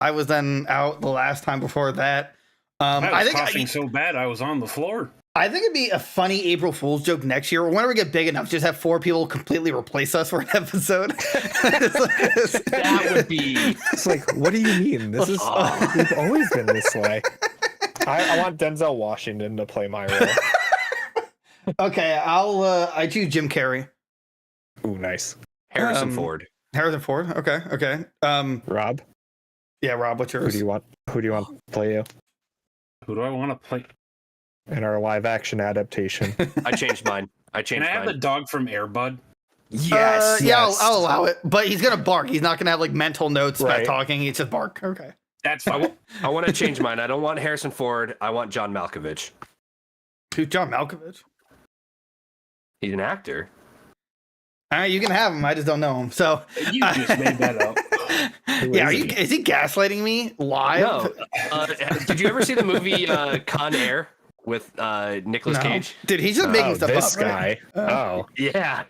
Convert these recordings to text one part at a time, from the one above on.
I was then out the last time before that. I was coughing so bad I was on the floor. I think it'd be a funny April Fool's joke next year, or whenever we get big enough, just have 4 people completely replace us for an episode. That would be. It's like, what do you mean? This is we've always been this way. I want Denzel Washington to play my role. Okay, I choose Jim Carrey. Ooh, nice. Harrison Ford. Harrison Ford. Okay. Rob. Yeah, Rob. What's yours? Who do you want to play you Who do I want to play? in our live action adaptation? I changed mine. Can I have the dog from Air Bud? Yes. Yeah, I'll allow it. But he's gonna bark. He's not gonna have like mental notes about talking. He's just bark. Okay. That's fine. I want to change mine. I don't want Harrison Ford. I want John Malkovich. Who's John Malkovich? He's an actor. You can have him. I just don't know him. So You just made that up. yeah, is he gaslighting me live? No. Did you ever see the movie Con Air with Nicolas Cage? Dude, he's just making stuff this up. guy. Right? Yeah.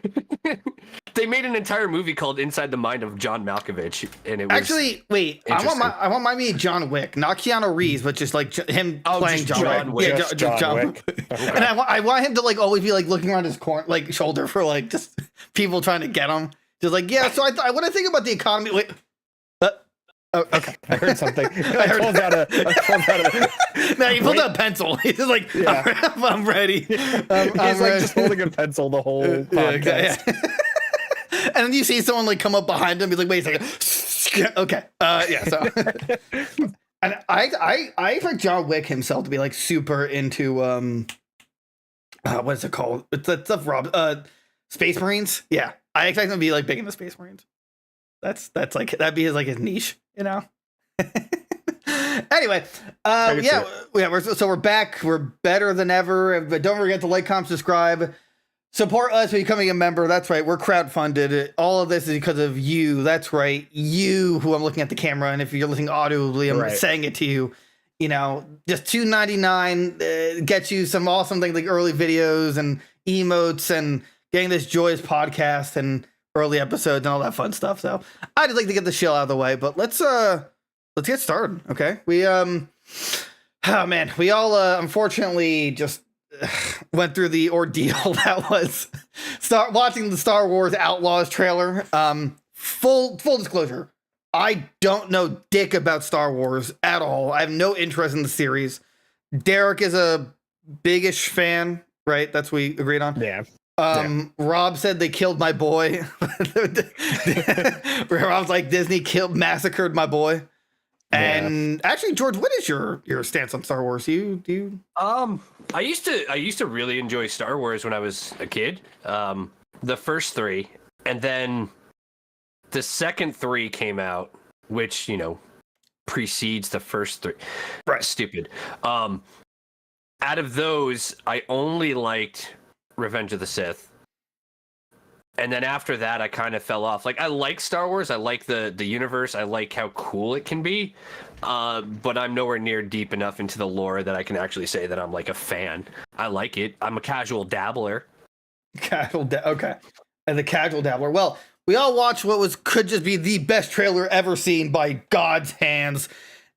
They made an entire movie called Inside the Mind of John Malkovich, and it was actually wait. I want mine to be John Wick, not Keanu Reeves, but just like him playing just John Wick. Wick. Yeah, John Wick. Okay. And I want him to like always be like looking around his shoulder for like just people trying to get him. Just like So what I think about the economy. Wait. Okay. I heard something. I pulled out a. No, he pulled out a pencil. He's just like, I'm ready. He's like just holding a pencel the whole podcast. Yeah. And then you see someone like come up behind him. He's like, wait a second. Okay. Yeah. So, and I expect John Wick himself to be like super into what is it called? It's that stuff, Rob. Space Marines. Yeah, I expect him to be like big into Space Marines. That's like that'd be his niche, you know. Anyway, we're back. We're better than ever. But don't forget to like, comment, subscribe. Support us by becoming a member. That's right. We're crowdfunded. All of this is because of you. That's right. You, who I'm looking at the camera, and if you're listening audibly, I'm saying it to you. You know, just $2.99 gets you some awesome things like early videos and emotes and getting this joyous podcast and early episodes and all that fun stuff. So I just like to get the shill out of the way. But let's get started. Okay, we oh man, we all unfortunately just went through the ordeal that was watching the Star Wars Outlaws trailer. Full disclosure, I don't know dick about Star Wars at all. I have no interest in the series. Derek is a biggish fan, right? That's what we agreed on. Yeah. Rob said they killed my boy. Rob's like, Disney massacred my boy. And actually, George, what is your stance on Star Wars? Do you? I used to really enjoy Star Wars when I was a kid. The first 3, and then the second 3 came out, which precedes the first 3. Right. Stupid. Out of those, I only liked Revenge of the Sith. And then after that, I kind of fell off. Like, I like Star Wars. I like the universe. I like how cool it can be. But I'm nowhere near deep enough into the lore that I can actually say that I'm like a fan. I like it. I'm a casual dabbler. Okay. And the casual dabbler. Well, we all watched what could just be the best trailer ever seen by God's hands.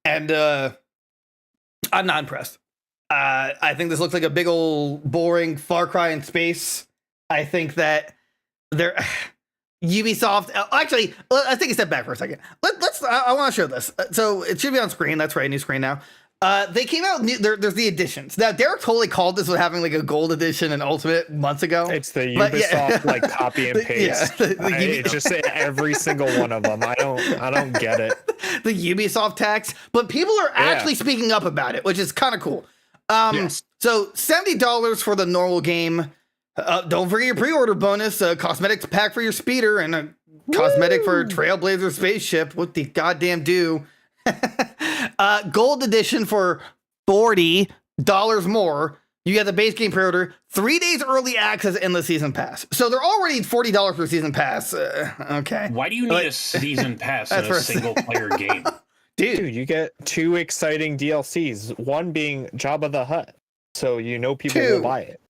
And I'm not impressed. I think this looks like a big old boring Far Cry in space. I think that Ubisoft. Actually, let's take a step back for a second. I want to show this. So it should be on screen. That's right, new screen now. They came out. There's the editions. Now Derek totally called this with having like a gold edition and ultimate months ago. It's the Ubisoft like copy and paste. It's just every single one of them. I don't get it. The Ubisoft tax, but people are actually speaking up about it, which is kind of cool. So $70 for the normal game. Don't forget your pre-order bonus, cosmetics pack for your speeder and a cosmetic for a Trailblazer spaceship. What the goddamn do? Gold edition for $40 more. You get the base game pre-order, 3 days early access in the season pass. So they're already $40 for season pass. Okay. Why do you need a season pass in a single player game? Dude, you get 2 exciting DLCs. One being Jabba the Hutt, so people will buy it.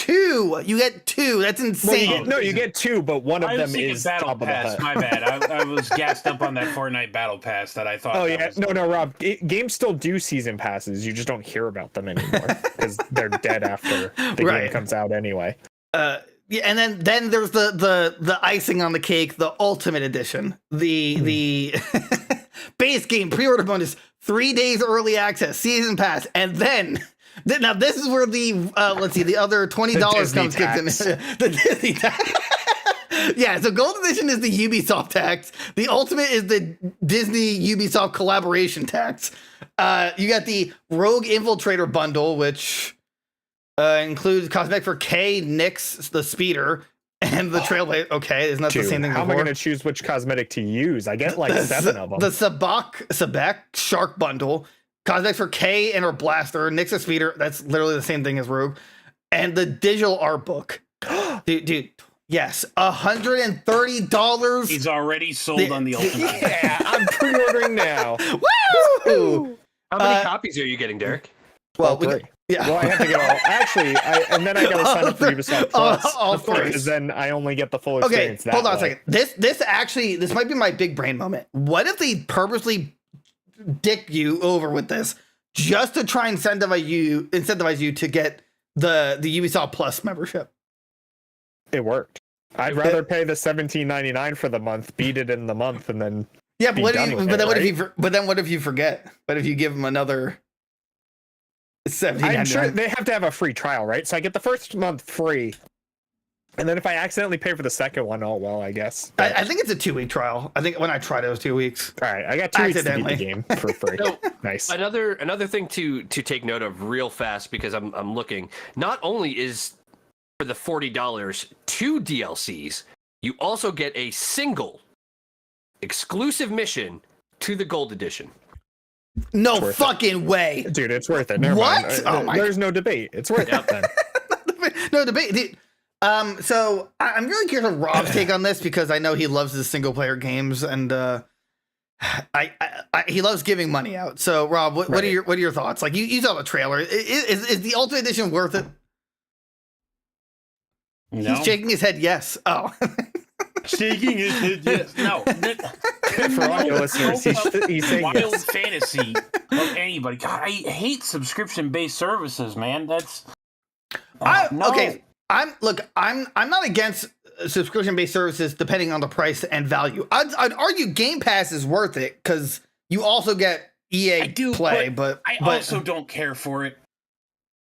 two. You get two. That's insane. You get two, but one of them is Battle top Pass. of the My bad. I was gassed up on that Fortnite Battle Pass that I thought. Oh yeah, no, Rob. Games still do season passes. You just don't hear about them anymore because they're dead after the game comes out anyway. Yeah, and then there's the icing on the cake, the Ultimate Edition, the base game pre-order bonus, 3 days early access, season pass, and then now this is where the the other $20 comes kicks in. The Disney tax. Yeah, so Gold Edition is the Ubisoft tax. The Ultimate is the Disney Ubisoft collaboration tax. You got the Rogue Infiltrator bundle, which includes cosmetic for Kay, Nyx, the Speeder, and the Trailblazer. Okay, isn't that the same thing? How am I going to choose which cosmetic to use? I get like 7 of them. The Sabak Shark bundle, cosmetics for Kay and her blaster, Nyx the Speeder. That's literally the same thing as Rogue, and the digital art book. Dude. Yes, $130. He's already sold on the Ultimate. Yeah, I'm pre-ordering now. Woo! How many copies are you getting, Derek? Well, three. Yeah. Well, I have to get all. Actually, and then I got to sign up for Ubisoft Plus. All three. Because then I only get the full experience. Okay, hold on a second. This might be my big brain moment. What if they purposely dick you over with this just to try and incentivize you to get the Ubisoft Plus membership? It worked. I'd rather pay the $17.99 for the month, beat it in the month, and then but what if you forget? What if you give them another $17.99? I'm sure they have to have a free trial, right? So I get the first month free, and then if I accidentally pay for the second one, oh well, I guess. I think it's a 2-week trial. I think when I tried it was 2 weeks. All right, I got 2 weeks to beat the game for free. Nice. Another thing to take note of real fast, because I'm looking. Not only is for the $40 2 DLCs, you also get a single exclusive mission to the Gold Edition. No fucking way, dude! It's worth it. Never what? Mind. There's no debate. It's worth it. Then. No debate. Dude. So I'm really curious of Rob's take on this because I know he loves his single player games and he loves giving money out. So Rob, what are your thoughts? Like you saw the trailer. Is the Ultimate Edition worth it? No. He's shaking his head yes. Oh. Shaking his head yes. No. For all your listeners, he's saying wild yes. fantasy of anybody. God, I hate subscription-based services, man. That's no. Okay. I'm not against subscription-based services depending on the price and value. I'd argue Game Pass is worth it because you also get EA Play, but I also don't care for it.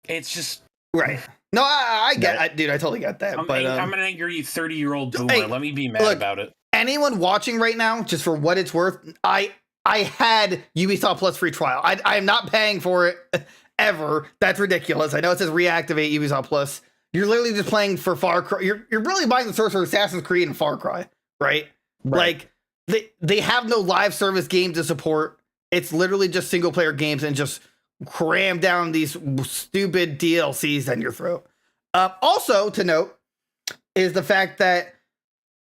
It's just right. No, I get it, dude. I totally get that. I'm an angry 30-year-old boomer. Hey, let me be mad about it. Anyone watching right now, just for what it's worth, I had Ubisoft Plus free trial. I am not paying for it ever. That's ridiculous. I know it says reactivate Ubisoft Plus. You're literally just playing for Far Cry. You're really buying the source for Assassin's Creed and Far Cry, right? Like they have no live service game to support. It's literally just single player games and just cram down these stupid DLCs down your throat. Also to note is the fact that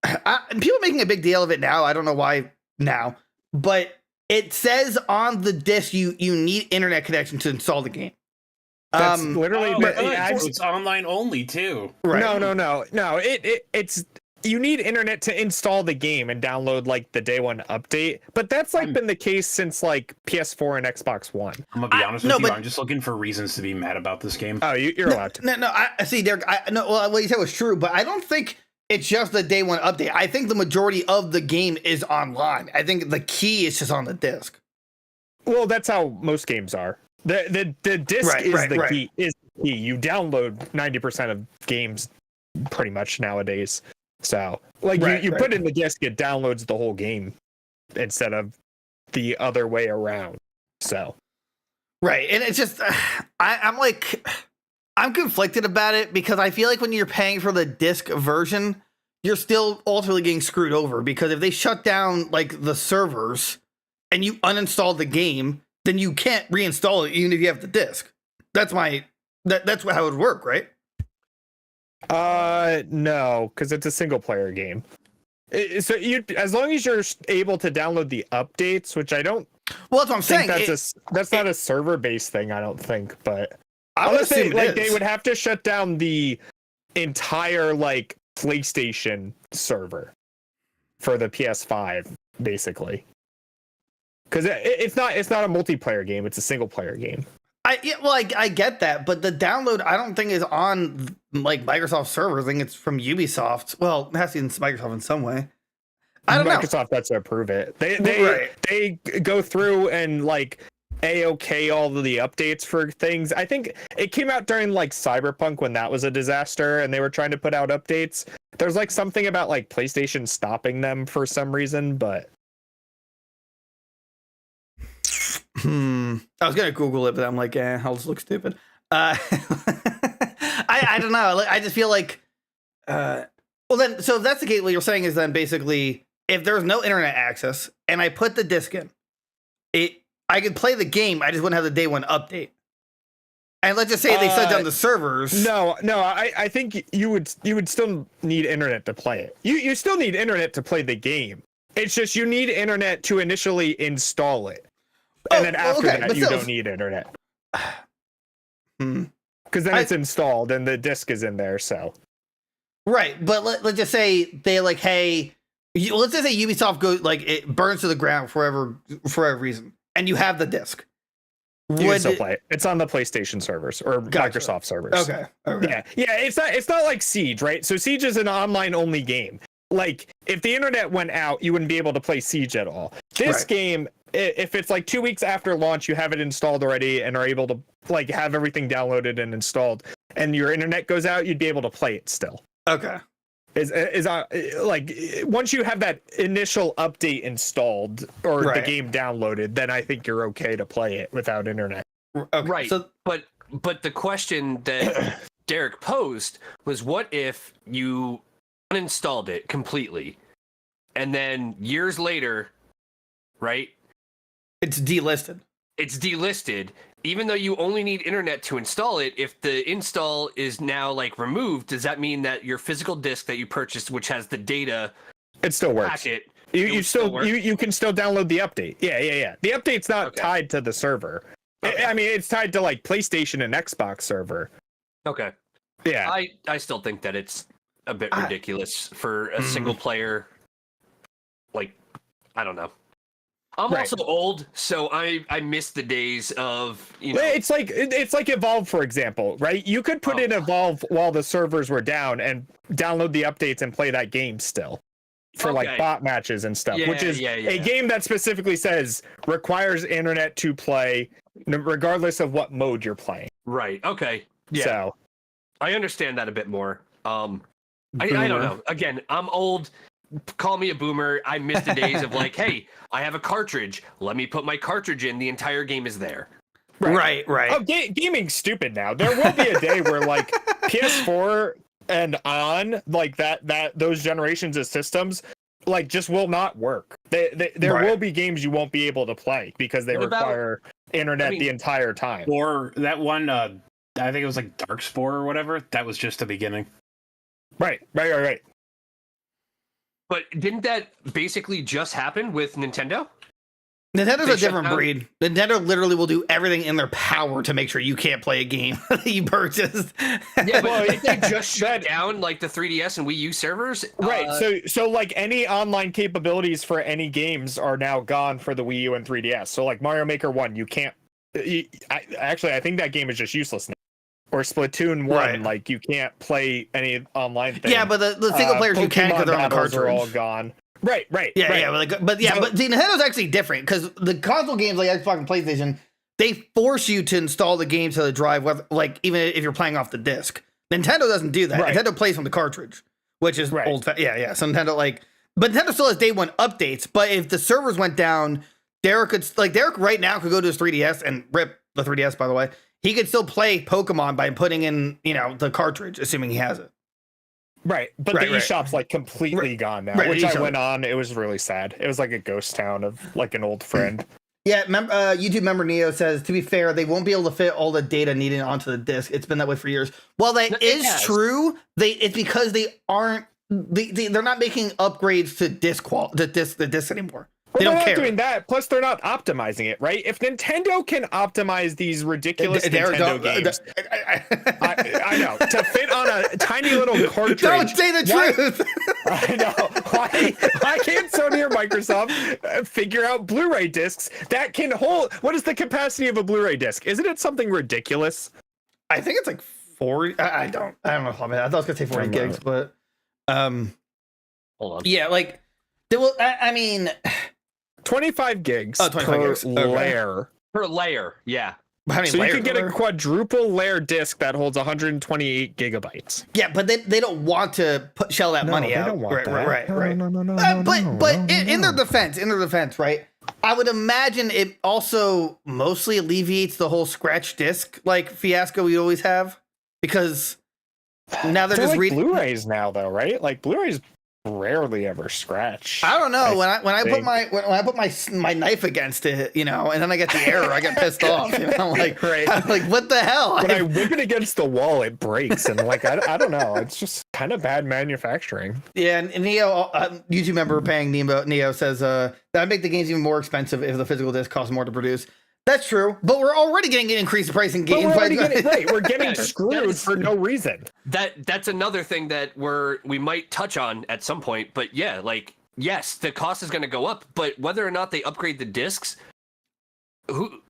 people are making a big deal of it now. I don't know why now, but it says on the disc you need internet connection to install the game. That's literally it's online only too. Right. No. It's you need internet to install the game and download like the day one update, but that's been the case since like PS4 and Xbox One. I'm gonna be honest with you. I'm just looking for reasons to be mad about this game. Oh, you're allowed to. No. I see, Derek. What you said was true, but I don't think it's just the day one update. I think the majority of the game is online. I think the key is just on the disc. Well, that's how most games are. The disc is the key. Is the key. You download 90% of games pretty much nowadays. So, like you put in the disc, it downloads the whole game instead of the other way around. So, right, and it's just I'm conflicted about it because I feel like when you're paying for the disc version, you're still ultimately getting screwed over because if they shut down like the servers and you uninstall the game, then you can't reinstall it even if you have the disc. That's how it would work, right? No, because it's a single player game. So as long as you're able to download the updates, which I don't. Well, that's what I'm saying. That's not a server based thing, I don't think. But I would assume they would have to shut down the entire like PlayStation server for the PS5, basically. Because it's not a multiplayer game; it's a single player game. I get that, but the download I don't think is on like Microsoft servers. I think it's from Ubisoft. Well, it has to be in Microsoft in some way. I don't know. Microsoft has to approve it. They go through and like A-OK all of the updates for things. I think it came out during like Cyberpunk when that was a disaster and they were trying to put out updates. There's like something about like PlayStation stopping them for some reason, but I was gonna Google it, but I'm like, I'll just look stupid. I don't know. I just feel like, well, then, so if that's the case, what you're saying is then basically, if there's no internet access and I put the disc in, I could play the game. I just wouldn't have the day one update. And let's just say they shut down the servers. No, I think you would still need internet to play it. You still need internet to play the game. It's just you need internet to initially install it. And then after that, you don't need internet. Because then it's installed and the disc is in there, so. Right, but let's just say they like, hey, let's just say Ubisoft goes, like, it burns to the ground for whatever reason, and you have the disc. You can still play it. It's on the PlayStation servers or Microsoft servers. Okay. Yeah. It's not like Siege, right? So Siege is an online-only game. Like, if the internet went out, you wouldn't be able to play Siege at all. This game, if it's like 2 weeks after launch, you have it installed already and are able to like have everything downloaded and installed, and your internet goes out, you'd be able to play it still. Okay. Is like once you have that initial update installed or the game downloaded, then I think you're okay to play it without internet. Okay. Right. So, but the question that Derek posed was, what if you uninstalled it completely, and then years later, right? It's delisted. It's delisted, even though you only need internet to install it. If the install is now like removed, does that mean that your physical disc that you purchased, which has the data, it still works? Packet, you can still download the update. Yeah. The update's not tied to the server. Okay. I mean, it's tied to like PlayStation and Xbox server. Okay. Yeah. I still think that it's a bit ridiculous for a single player. Like, I don't know. I'm also old, so I miss the days of, you know. It's like Evolve, for example, right? You could put in Evolve while the servers were down and download the updates and play that game still for like bot matches and stuff, which is a game that specifically says requires internet to play regardless of what mode you're playing. Right. Okay. Yeah. So I understand that a bit more. I don't know. Again, I'm old. Call me a boomer. I miss the days of like, hey, I have a cartridge. Let me put my cartridge in. The entire game is there. Right. Oh, gaming's stupid now. There will be a day where like PS4 and on, like that those generations of systems, like just will not work. There will be games you won't be able to play because they require internet the entire time. Or that one, I think it was like Darkspore or whatever. That was just the beginning. Right. But didn't that basically just happen with Nintendo? Nintendo's a different breed. Nintendo literally will do everything in their power to make sure you can't play a game that you purchased. Yeah, but didn't they just shut down like the 3DS and Wii U servers? Right. So like any online capabilities for any games are now gone for the Wii U and 3DS. So like Mario Maker 1, you can't. I think that game is just useless now. Or Splatoon 1, like you can't play any online thing. Yeah, but the single players you can because they're on the cartridge. Are all gone. Right. Yeah. But see, Nintendo's actually different because the console games like Xbox and PlayStation, they force you to install the game to the drive, like even if you're playing off the disc. Nintendo doesn't do that. Nintendo plays from the cartridge, which is old. Yeah. So Nintendo but Nintendo still has day one updates. But if the servers went down, Derek right now could go to his 3DS and rip the 3DS. By the way. He could still play Pokemon by putting in, the cartridge, assuming he has it. Right, but the eShop's like completely gone now, which I went on. It was really sad. It was like a ghost town of like an old friend. Yeah, YouTube member Neo says, to be fair, they won't be able to fit all the data needed onto the disc. It's been that way for years. Well, that is true. It's because they aren't. They're not making upgrades to the disc anymore. They don't they're care. not doing that. Plus, they're not optimizing it, right? If Nintendo can optimize these ridiculous Nintendo games, I know, to fit on a tiny little cartridge. Don't say the truth. I know. Why can't Sony or Microsoft figure out Blu-ray discs that can hold? What is the capacity of a Blu-ray disc? Isn't it something ridiculous? I think it's like 40. I don't know how many. I thought I was gonna say 40 gigs, but hold on. Yeah, like there will. I mean, 25 gigs 25 per gigs. layer. Per layer, yeah. how many So you layers can get are a there? quadruple layer disc that holds 128 gigabytes. Yeah, but they don't want to shell that money out. Don't want right, that. right. No, But in their defense, right? I would imagine it also mostly alleviates the whole scratch disc like fiasco we always have, because now they're just like reading. Blu-rays now, though, right? Like Blu-rays rarely ever scratch. I don't know. When I put think. my knife against it, and then I get the error, I get pissed off. I'm like, Right. I'm like, what the hell? When I whip it against the wall, it breaks, and like I don't know. It's just kind of bad manufacturing. Yeah, and Neo, YouTube member paying Neo says that would make the games even more expensive if the physical disc costs more to produce. That's true, but we're already getting an increased price in games. We're getting screwed is- for no reason. That's another thing that we might touch on at some point. But yeah, like, yes, the cost is going to go up, but whether or not they upgrade the discs,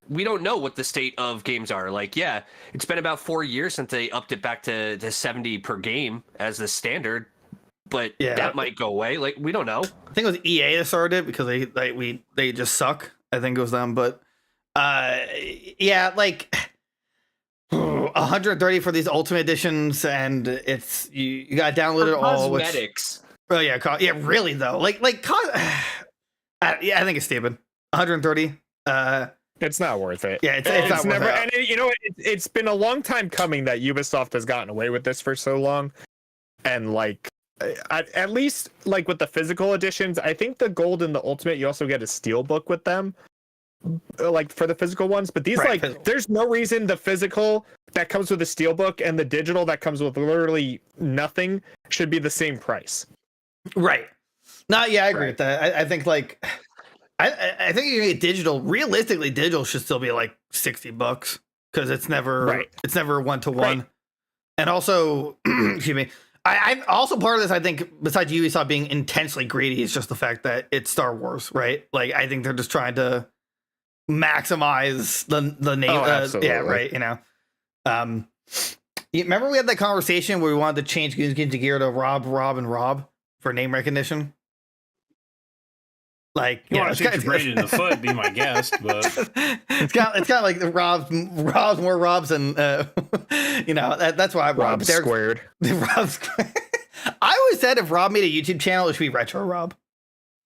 we don't know what the state of games are. Like, yeah, it's been about 4 years since they upped it back to 70 per game as the standard, but that might go away. Like, we don't know. I think it was EA that started it because they just suck. I think it was them, but yeah, like 130 for these Ultimate Editions, and it's you got to download it all. Cosmetics. Oh yeah, really though, yeah, I think it's stupid. 130. It's not worth it. Yeah, it's not never. worth it. And it's been a long time coming that Ubisoft has gotten away with this for so long, and like. At least like with the physical editions, I think the gold and the ultimate, you also get a steelbook with them, like for the physical ones. But these there's no reason the physical that comes with the steelbook and the digital that comes with literally nothing should be the same price. Right. No, yeah, I agree with that. I think like I think you get digital. Realistically, digital should still be like $60 because it's never 1-to-1. And also, excuse me. I also part of this, I think, besides Ubisoft being intensely greedy, is just the fact that it's Star Wars, right? Like, I think they're just trying to maximize the name. Yeah, right. You remember we had that conversation where we wanted to change Goons Game to Gear to Rob, and Rob for name recognition? Like, it's kind of braided in the foot, be my guest, but it's kind of like the Rob's more Robs, and that's why Rob squared. Rob squared. I always said if Rob made a YouTube channel, it should be Retro Rob.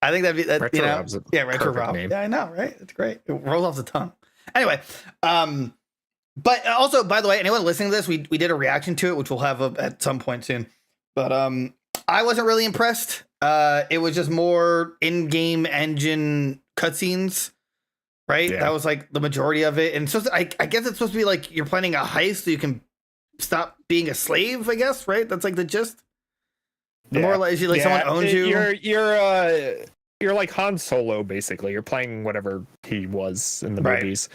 I think that'd be that. Retro Rob's a Retro Rob. Name. Yeah, I know, right? It's great. It rolls off the tongue. Anyway, but also, by the way, anyone listening to this, we did a reaction to it, which we'll have at some point soon. But I wasn't really impressed. It was just more in-game engine cutscenes, right? Yeah. That was like the majority of it. And so I guess it's supposed to be like you're planning a heist so you can stop being a slave, I guess, right? That's like the gist. The more like someone owns you. You're like Han Solo, basically. You're playing whatever he was in the movies.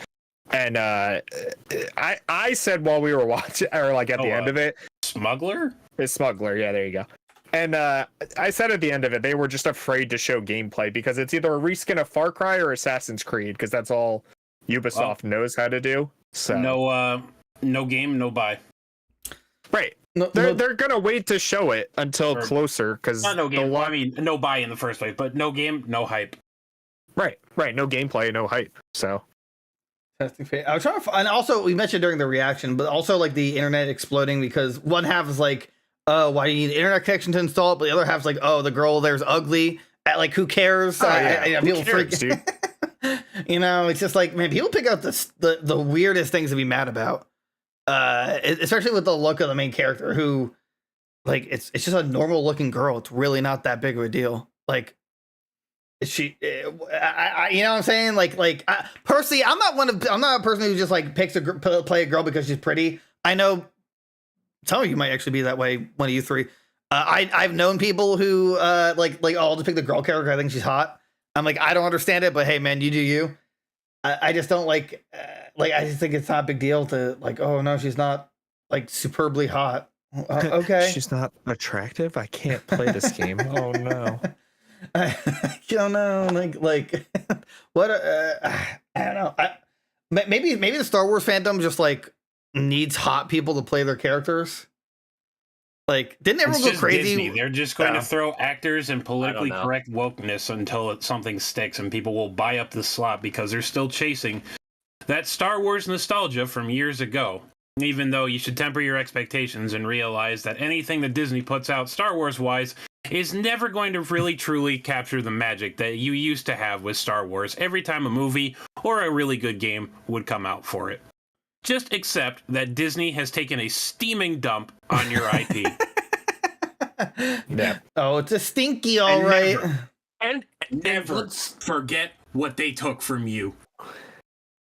And I said while we were watching, or like at the end of it, Smuggler? It's Smuggler, yeah, there you go. And I said at the end of it, they were just afraid to show gameplay because it's either a reskin of Far Cry or Assassin's Creed, because that's all Ubisoft knows how to do. So no game, no buy. Right. They're gonna wait to show it until closer, because not no game. I mean, no buy in the first place, but no game, no hype. Right. No gameplay, no hype. So. Testing phase. I was trying to, and also we mentioned during the reaction, but also like the internet exploding because one half is like, why do you need an internet connection to install it? But the other half's like, oh, the girl there's ugly. Like, who cares? People freak. Dude. It's just like, man, people pick out the weirdest things to be mad about. Especially with the look of the main character, who, like, it's just a normal looking girl. It's really not that big of a deal. Like, she, you know what I'm saying? Like, personally, I'm not a person who just like picks play a girl because she's pretty. I know some of you might actually be that way. One of you three. I've known people who like I'll just pick the girl character. I think she's hot. I'm like, I don't understand it, but hey, man, you do you. I just don't like I just think it's not a big deal to like, oh no, she's not like superbly hot. Okay, she's not attractive. I can't play this game. Oh no. I don't know, like what? I don't know. Maybe the Star Wars fandom just like needs hot people to play their characters. Like, didn't everyone go crazy? Disney. They're just going to throw actors and politically correct wokeness until something sticks, and people will buy up the slot because they're still chasing that Star Wars nostalgia from years ago. Even though you should temper your expectations and realize that anything that Disney puts out Star Wars-wise is never going to really truly capture the magic that you used to have with Star Wars every time a movie or a really good game would come out for it. Just accept that Disney has taken a steaming dump on your IP. Yeah. Oh, it's a stinky, all right. And never forget what they took from you.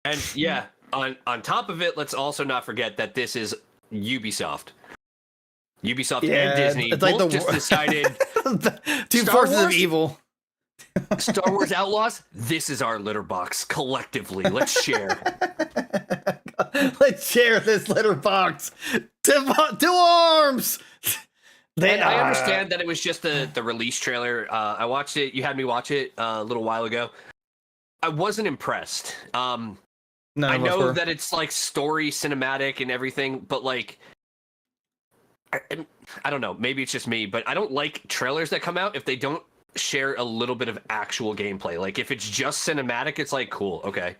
And yeah, on top of it, let's also not forget that this is Ubisoft. Ubisoft and Disney it's both like just decided two Star forces of Wars? evil. Star Wars Outlaws, this is our litter box collectively. Let's share. Let's share this litter box. To arms. I understand that it was just the release trailer. I watched it. You had me watch it a little while ago. I wasn't impressed. I know that it's like story cinematic and everything, but like, I don't know. Maybe it's just me, but I don't like trailers that come out if they don't share a little bit of actual gameplay. Like if it's just cinematic, it's like, cool, okay.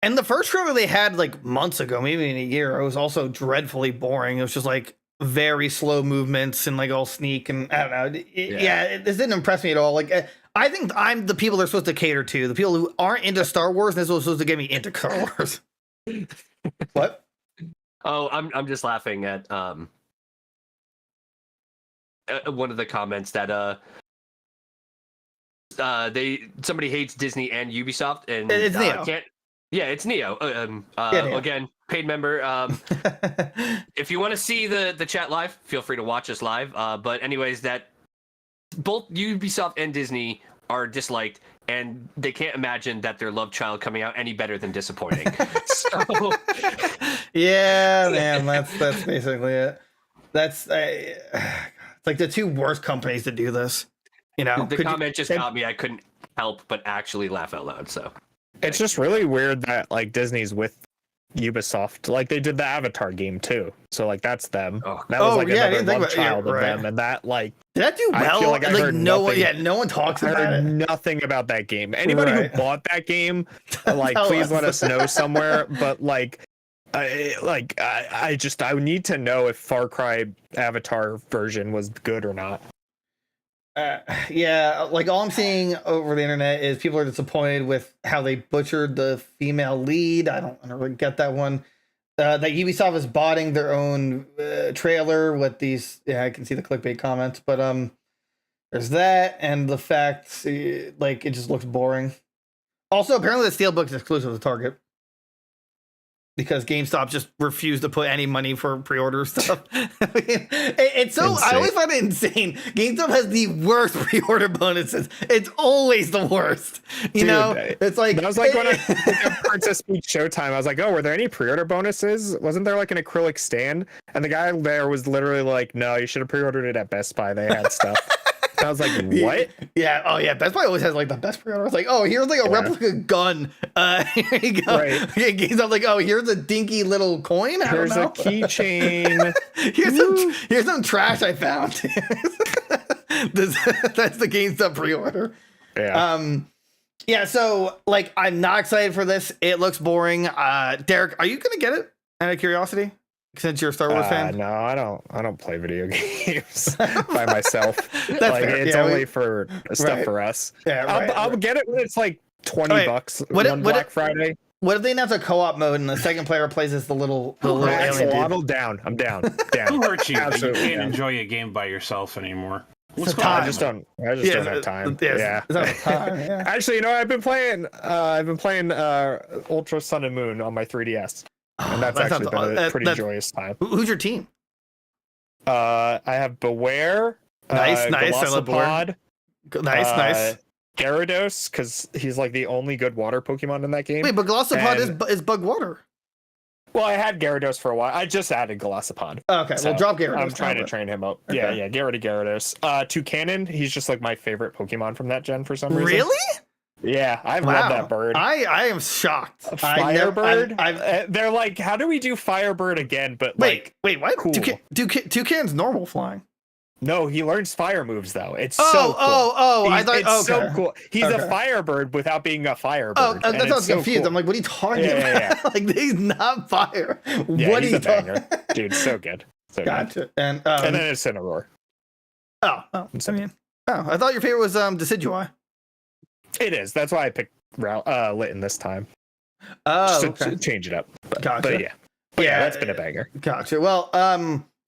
And the first trailer they had like months ago, maybe in a year, it was also dreadfully boring. It was just like very slow movements and like all sneak and I don't know. This didn't impress me at all. Like I think I'm the people they're supposed to cater to. The people who aren't into Star Wars, and this was supposed to get me into Star Wars. What? Oh, I'm just laughing at one of the comments that somebody hates Disney and Ubisoft and it's Neo. It's Neo. Neo. Again, paid member. If you want to see the chat live, feel free to watch us live. But anyways, that both Ubisoft and Disney are disliked, and they can't imagine that their love child coming out any better than disappointing. So yeah, man, that's basically it. That's it's like the two worst companies to do this. You know, the comment just got me. I couldn't help but actually laugh out loud. So it's just really weird that like Disney's with Ubisoft. Like they did the Avatar game too. So like that's them. That was like another love child of them, and that like did that do well? I feel like I heard no nothing, one talks I about heard it. nothing about that game. Anybody who bought that game, like please let us know somewhere. But like I need to know if Far Cry Avatar version was good or not. Like all I'm seeing over the internet is people are disappointed with how they butchered the female lead. I don't really get that one. That Ubisoft is botting their own trailer with these. Yeah, I can see the clickbait comments, but there's that, and the fact like it just looks boring. Also, apparently the Steelbook is exclusive to Target because GameStop just refused to put any money for pre-order stuff. It's so insane. I always find it insane. GameStop has the worst pre-order bonuses. It's always the worst. You know, it's like that was like when I Princess Peach Showtime. I was like, oh, were there any pre-order bonuses? Wasn't there like an acrylic stand? And the guy there was literally like, no, you should have pre-ordered it at Best Buy. They had stuff. I was like, what? Yeah. Oh, yeah. Best Buy always has like the best pre-order. It's like, oh, here's like a replica gun. Here you go. Right. I'm like, oh, here's a dinky little coin. Here's a keychain. here's some trash I found. That's the GameStop pre-order. Yeah. Yeah. So like, I'm not excited for this. It looks boring. Derek, are you gonna get it? Out of curiosity. Since you're a Star Wars fan? No, I don't play video games by myself. That's like fair. it's only for stuff for us. Yeah, I'll get it when it's like $20 Black Friday. What if they announce a co-op mode and the second player plays as the little alien dude? I'm down. I'm down. Who hurt you? You can't enjoy a game by yourself anymore. I just don't have time. Yeah. Actually, you know, I've been playing Ultra Sun and Moon on my 3DS. And that's actually been a pretty joyous time. Who's your team? I have Beware. Nice. Velocipod, nice. Gyarados, because he's like the only good water Pokemon in that game. Wait, but Gossipod is bug water. Well, I had Gyarados for a while. I just added Gossipod. Okay, so, well, drop Gyarados. I'm trying to train him up. Okay. Yeah, get rid of Gyarados. Toucanon, he's just like my favorite Pokemon from that gen for some reason. Really? Yeah, I love that bird. I am shocked. Firebird? They're like, how do we do Firebird again? But wait, what? Cool. Toucan's normal flying. No, he learns fire moves though. It's so cool. I thought it's so cool. He's a firebird without being a firebird. Oh, that's why I was confused. Cool. I'm like, what are you talking about? Yeah. Like, he's not fire. Yeah, what are you talking about? Dude, so good. So gotcha. Good. And then it's Incineroar. I thought your favorite was Decidueye. It is. That's why I picked Litten this time. Oh, just to change it up. Gotcha. But yeah, that's been a banger. Gotcha. Well,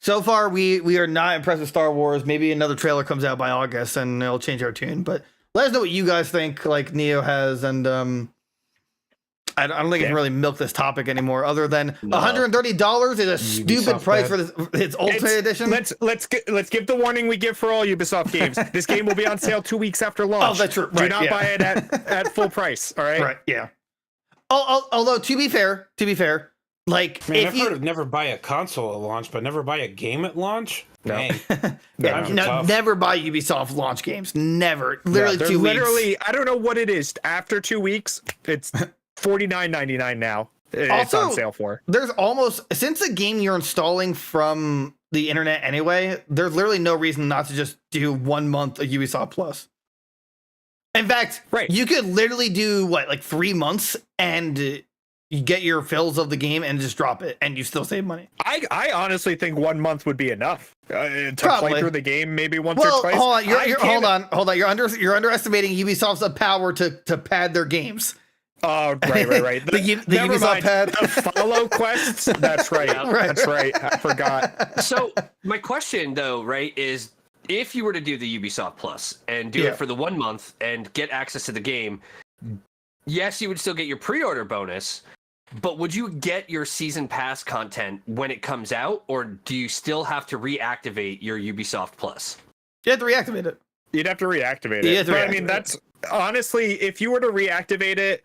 so far we are not impressed with Star Wars. Maybe another trailer comes out by August and it'll change our tune. But let us know what you guys think. Like Neo has, and I don't think I can really milk this topic anymore. Other than $130 is a stupid price for its Ultimate Edition. Let's give the warning we give for all Ubisoft games. This game will be on sale 2 weeks after launch. Oh, that's true. Do not buy it at full price. All right. Right. Yeah. Although to be fair, like, man, I've heard of never buy a console at launch, but never buy a game at launch. No. Never buy Ubisoft launch games. Never. Literally 2 weeks. Literally, I don't know what it is. After 2 weeks, it's $49.99 now. It's on sale for. There's almost, since the game you're installing from the internet anyway, there's literally no reason not to just do 1 month of Ubisoft Plus. In fact, you could literally do like 3 months and you get your fills of the game and just drop it and you still save money. I honestly think 1 month would be enough to play through the game maybe once or twice. Hold on. You're underestimating Ubisoft's power to pad their games. Oh, right. The Ubisoft pad. The follow quests. That's right. That's right. I forgot. So my question though, right, is if you were to do the Ubisoft Plus and do it for the 1 month and get access to the game, yes, you would still get your pre-order bonus, but would you get your season pass content when it comes out, or do you still have to reactivate your Ubisoft Plus? You have to reactivate it. You'd have to reactivate it. I mean, that's honestly, if you were to reactivate it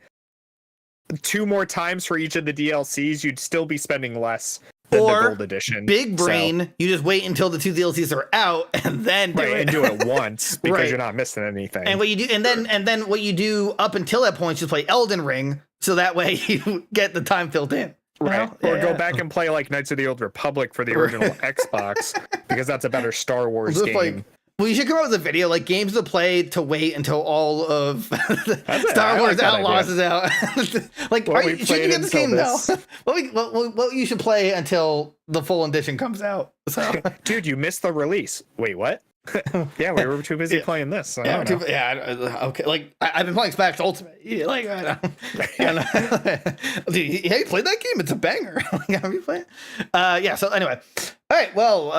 2 more times for each of the DLCs, you'd still be spending less than the Gold Edition. Big brain, you just wait until the 2 DLCs are out and then do it. And do it once because you're not missing anything. And what you do, and then what you do up until that point, is play Elden Ring, so that way you get the time filled in. Right. Or go back and play like Knights of the Old Republic for the original Xbox, because that's a better Star Wars game. Well, you should come up with a video, like games to play to wait until all of Star Wars Outlaws is out. Like, should you get this game though? What you should play until the full edition comes out. So. Dude, you missed the release. Wait, what? Yeah, we were too busy playing this. Okay. Like I've been playing Smash Ultimate. Yeah, like I don't. Dude, have you played that game? It's a banger. Have you played? So anyway, all right. Well,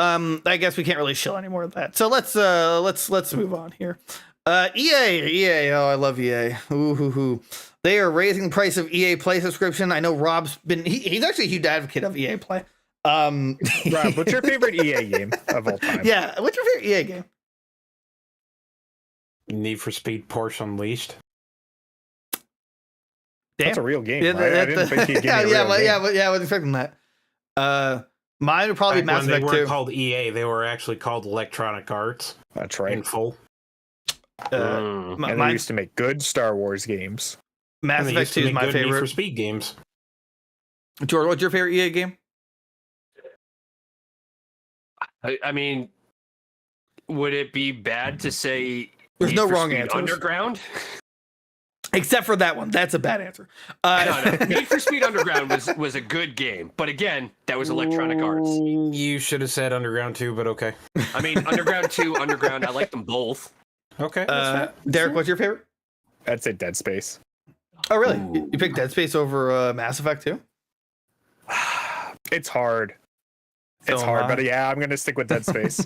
I guess we can't really chill anymore with that. So let's move on here. EA. Oh, I love EA. Ooh. They are raising the price of EA Play subscription. I know Rob's been. He's actually a huge advocate of EA Play. Rob, what's your favorite EA game of all time? Yeah, what's your favorite EA game? Need for Speed Porsche Unleashed. Damn. That's a real game. Right? I didn't think you'd give me a real game. I was expecting that. Mine would probably be Mass Effect 2. They weren't called EA; they were actually called Electronic Arts. That's right. In full. And they used to make good Star Wars games. Mass Effect 2 is my favorite. Need for Speed games. George, what's your favorite EA game? I mean, would it be bad to say there's no wrong answer? Underground? Except for that one. That's a bad answer. No. Need for Speed Underground was a good game. But again, that was Electronic Arts. You should have said Underground 2, but okay. I mean, Underground 2, Underground, I like them both. Okay. Derek, what's your favorite? I'd say Dead Space. Oh, really? You picked Dead Space over Mass Effect 2? It's hard. It's hard, but yeah, I'm going to stick with Dead Space.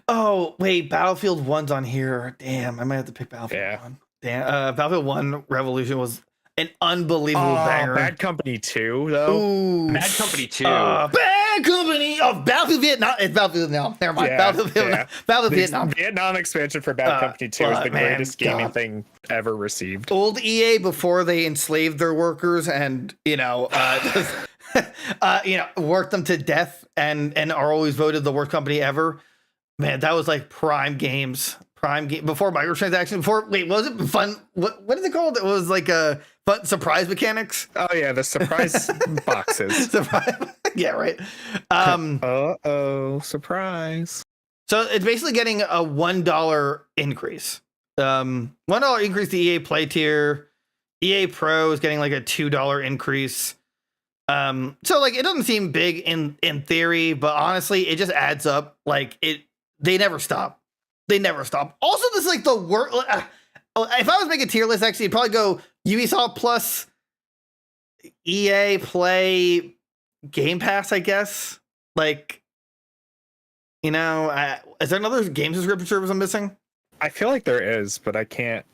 Oh, wait, Battlefield 1's on here. Damn, I might have to pick Battlefield 1. Damn, Battlefield 1 Revolution was an unbelievable banger. Bad Company 2, though. Ooh. Bad Company 2. Bad Company of Battlefield Vietnam. It's Battlefield Vietnam. Never mind. Battlefield Vietnam. Vietnam expansion for Bad Company 2 is the greatest gaming thing ever received. Old EA before they enslaved their workers and, worked them to death and are always voted the worst company ever. Man, that was like prime games. Before microtransactions. What was it? Fun. What is it called? It was like a fun surprise mechanics. Oh yeah, the surprise boxes. Yeah, right. Surprise. So it's basically getting a $1 increase. $1 increase to EA Play tier. EA Pro is getting like a $2 increase. So like it doesn't seem big in theory, but honestly, it just adds up. Like they never stop. Also, this is like the worst. If I was making a tier list, actually, it'd probably go Ubisoft plus EA Play Game Pass, I guess. Like, is there another game subscription service I'm missing? I feel like there is, but I can't.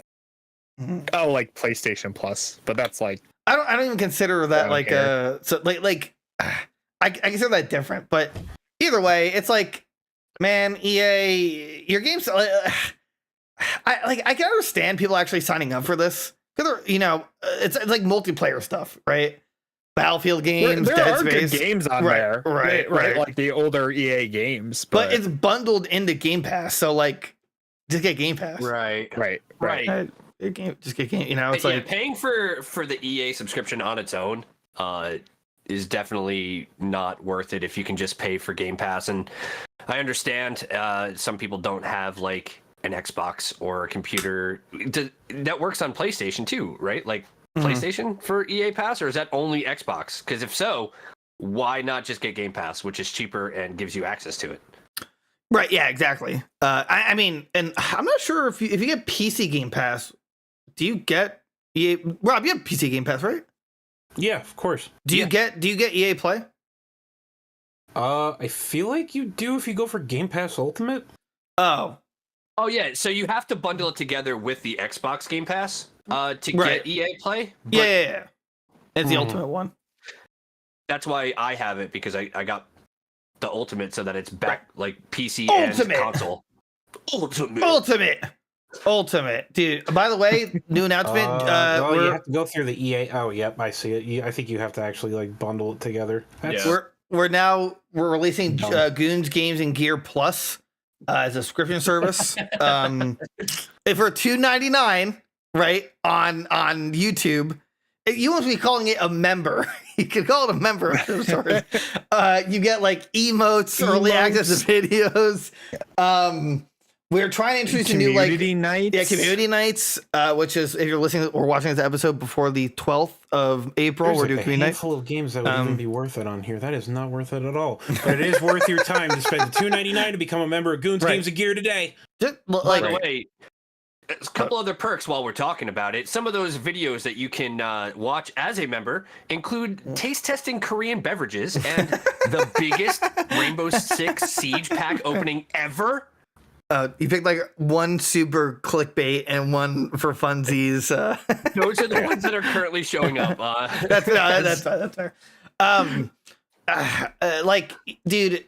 Oh, like PlayStation Plus, but that's like I don't even consider that like I consider that different. But either way, it's like. Man, EA, your games. I can understand people actually signing up for this because it's like multiplayer stuff, right? Battlefield games, there Dead are Space good games on there, right? Like the older EA games, but it's bundled into Game Pass, so like, just get Game Pass, Right. Just get Game. It's like paying for the EA subscription on its own. Is definitely not worth it if you can just pay for Game Pass. And I understand some people don't have like an Xbox or a computer that works on PlayStation too, right? Like PlayStation for EA Pass, or is that only Xbox? Because if so, why not just get Game Pass, which is cheaper and gives you access to it? Right. Yeah, exactly. I mean, and I'm not sure if you get PC Game Pass, do you get EA? Rob, you have PC Game Pass, right? Yeah, of course. Do you get EA Play? I feel like you do if you go for Game Pass Ultimate. Oh yeah, so you have to bundle it together with the Xbox Game Pass to get EA Play. Yeah. It's the Ultimate one. That's why I have it, because I got the Ultimate so that it's back like PC Ultimate. and console. Ultimate, dude. By the way, new announcement. You have to go through the EA. Oh, yep, I see it. I think you have to actually like bundle it together. We're releasing Goons Games and Gear Plus as a subscription service. If we're $2.99, right, on YouTube, you won't be calling it a member. You can call it a member. Sorry. You get like emotes, early access to videos. We're trying to introduce a new community nights. Yeah, community nights, which is, if you're listening or watching this episode before the 12th of April, we're doing community nights. Full of games that would even be worth it on here. That is not worth it at all. But it is worth your time to spend the $2.99 to become a member of Goons Games and Gear today. By the way, a couple other perks while we're talking about it. Some of those videos that you can watch as a member include taste testing Korean beverages and the biggest Rainbow Six Siege pack opening ever. You picked like one super clickbait and one for funsies. Those are the ones that are currently showing up. That's fair. Dude,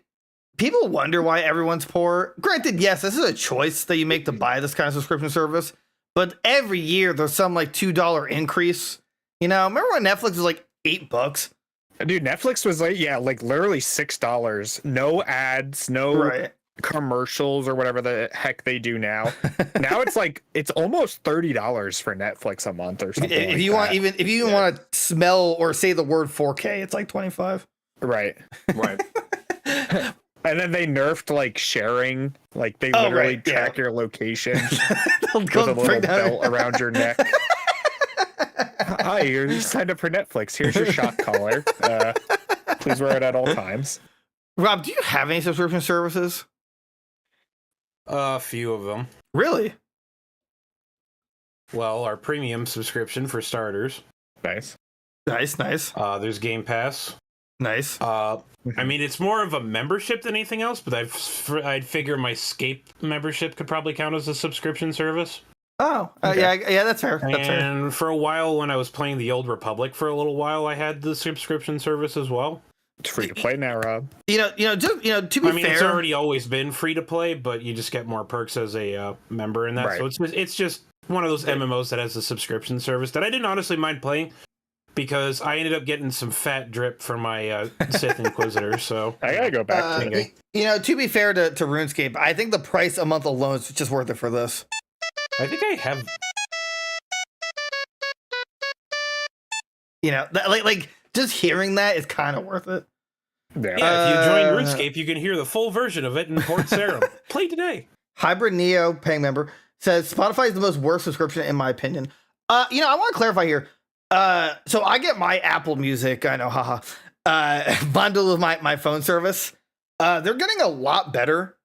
people wonder why everyone's poor. Granted, yes, this is a choice that you make to buy this kind of subscription service, but every year there's some like $2 increase. Remember when Netflix was like $8? Dude, Netflix was like literally $6. No ads, no commercials or whatever the heck they do now. Now it's almost $30 for Netflix a month or something. If you want to smell or say the word 4K, it's like $25. Right. And then they nerfed like sharing, like they literally track your location with a little belt around your neck. Hi, you're signed up for Netflix. Here's your shot collar. Please wear it at all times. Rob, do you have any subscription services? A few of them. Really? Well, our premium subscription for starters. Nice. There's Game Pass. Nice. I mean, it's more of a membership than anything else, but I'd figure my Scape membership could probably count as a subscription service. Oh, yeah, that's fair. That's fair. And for a while, when I was playing the Old Republic for a little while, I had the subscription service as well. It's free to play now, Rob. To be fair, it's already always been free to play, but you just get more perks as a member in that. Right. So it's just one of those MMOs that has a subscription service that I didn't honestly mind playing because I ended up getting some fat drip for my Sith Inquisitor. So I gotta go back to it. To be fair to RuneScape, I think the price a month alone is just worth it for this. I think I have. Like just hearing that is kind of worth it. Yeah, if you join RuneScape, you can hear the full version of it in Port Sarim. Play today. Hybrid Neo paying member says Spotify is the most worst subscription in my opinion. I want to clarify here. So I get my Apple Music, I know, bundle with my phone service. They're getting a lot better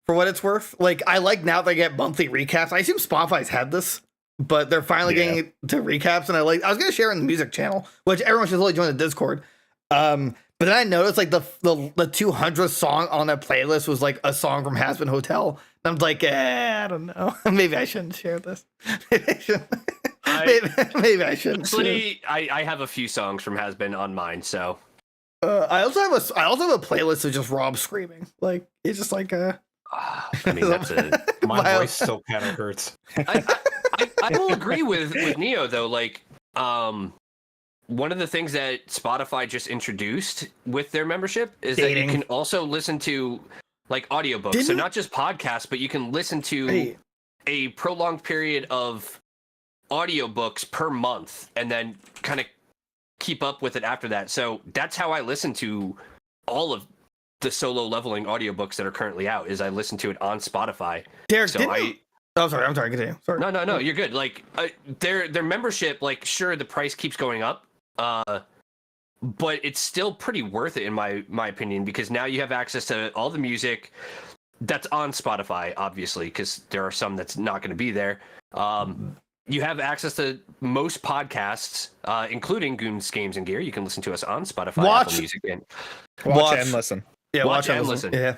for what it's worth. Like I like now they get monthly recaps. I assume Spotify's had this, but they're finally getting it to recaps. And I was going to share in the music channel, which everyone should really join the Discord. But then I noticed like the 200th song on that playlist was like a song from Has Been Hotel. And I'm like, I don't know. Maybe I shouldn't share this. Maybe I shouldn't. Honestly, I have a few songs from Has Been on mine, so. I also have a playlist of just Rob screaming. Like it's just like I mean, that's my voice still kind of hurts. I will agree with Neo though. Like, one of the things that Spotify just introduced with their membership is that you can also listen to like audiobooks. So not just podcasts, but you can listen to a prolonged period of audiobooks per month and then kind of keep up with it after that. So that's how I listen to all of the solo leveling audiobooks that are currently out is I listen to it on Spotify. Derek, so I'm sorry, continue. Sorry. No, you're good. Like their membership, like sure the price keeps going up. But it's still pretty worth it in my opinion because now you have access to all the music that's on Spotify, obviously, because there are some that's not going to be there. You have access to most podcasts, including Goons, Games, and Gear. You can listen to us on Spotify, Apple Music, and watch and listen. Yeah, watch and listen. Yeah.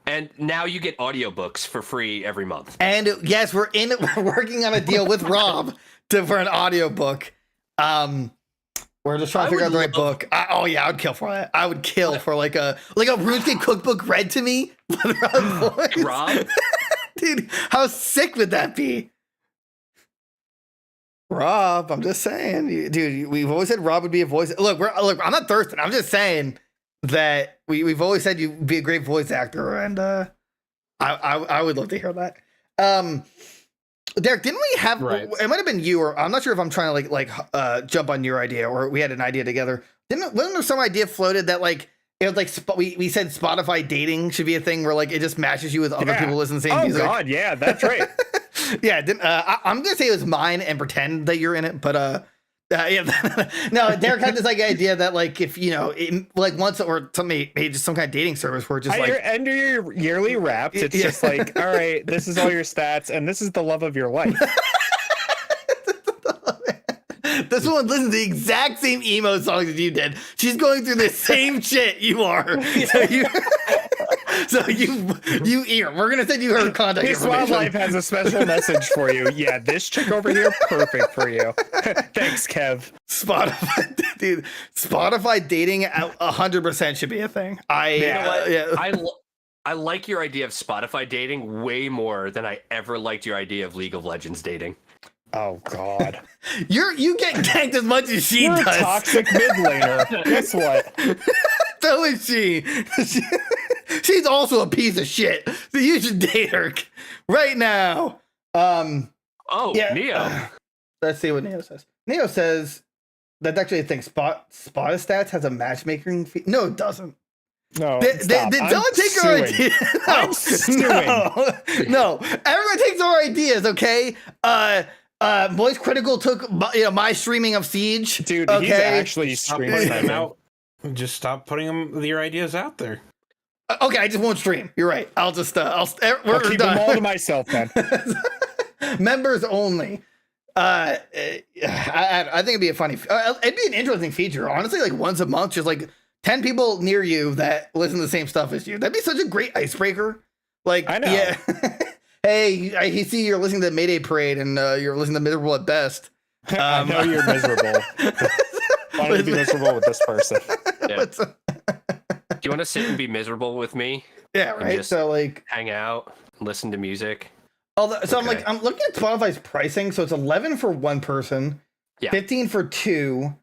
And now you get audiobooks for free every month. And yes, we're working on a deal with Rob for an audiobook. We're just trying to figure out the right book. I would kill for that. I would kill for like a RuneScape cookbook read to me by Rob? Dude, how sick would that be? Rob, I'm just saying, dude. We've always said Rob would be a voice. Look, I'm not thirsting. I'm just saying that we've always said you'd be a great voice actor, and I would love to hear that. Derek, didn't we have? Right. It might have been you, or I'm not sure if I'm trying to jump on your idea, or we had an idea together. Wasn't there some idea floated that like it was like we said Spotify dating should be a thing where like it just matches you with other people listening to the same music? Oh God, yeah, that's right. I'm gonna say it was mine and pretend that you're in it, but no, Derek had this like idea that like if like once or somebody made just some kind of dating service where just like under your yearly wraps, it's just like, all right, this is all your stats and this is the love of your life. This one listens to the exact same emo songs as you did. She's going through the same shit you are. So you ear. We're gonna send you her contact information. Wildlife has a special message for you. Yeah, this chick over here, perfect for you. Thanks, Kev. Spotify dating 100% should be a thing. I like your idea of Spotify dating way more than I ever liked your idea of League of Legends dating. Oh God, you get ganked as much as she does. A toxic mid laner. Guess what? So is she. She's also a piece of shit. So you should date her right now. Neo. Let's see what Neo says. Neo says that's actually a thing. Spotistats has a matchmaking fee. No, it doesn't. No, don't take our ideas. No, everyone takes our ideas. Okay. Voice Critical took my streaming of Siege. Dude, he's actually streaming them out. Just stop putting your ideas out there. Okay, I just won't stream. You're right. I'll just I'll keep them all to myself then. Members only. I think it'd be a funny. It'd be an interesting feature. Honestly, like once a month, just like 10 people near you that listen to the same stuff as you. That'd be such a great icebreaker. Like, I know. Yeah. hey, I see you're listening to the Mayday Parade and you're listening to Miserable at Best. I know you're miserable. Why don't you be miserable with this person? Yeah. Do you want to sit and be miserable with me? Yeah, right. So like, hang out, listen to music. So okay. I'm looking at Spotify's pricing. So it's 11 for one person, 15 for two,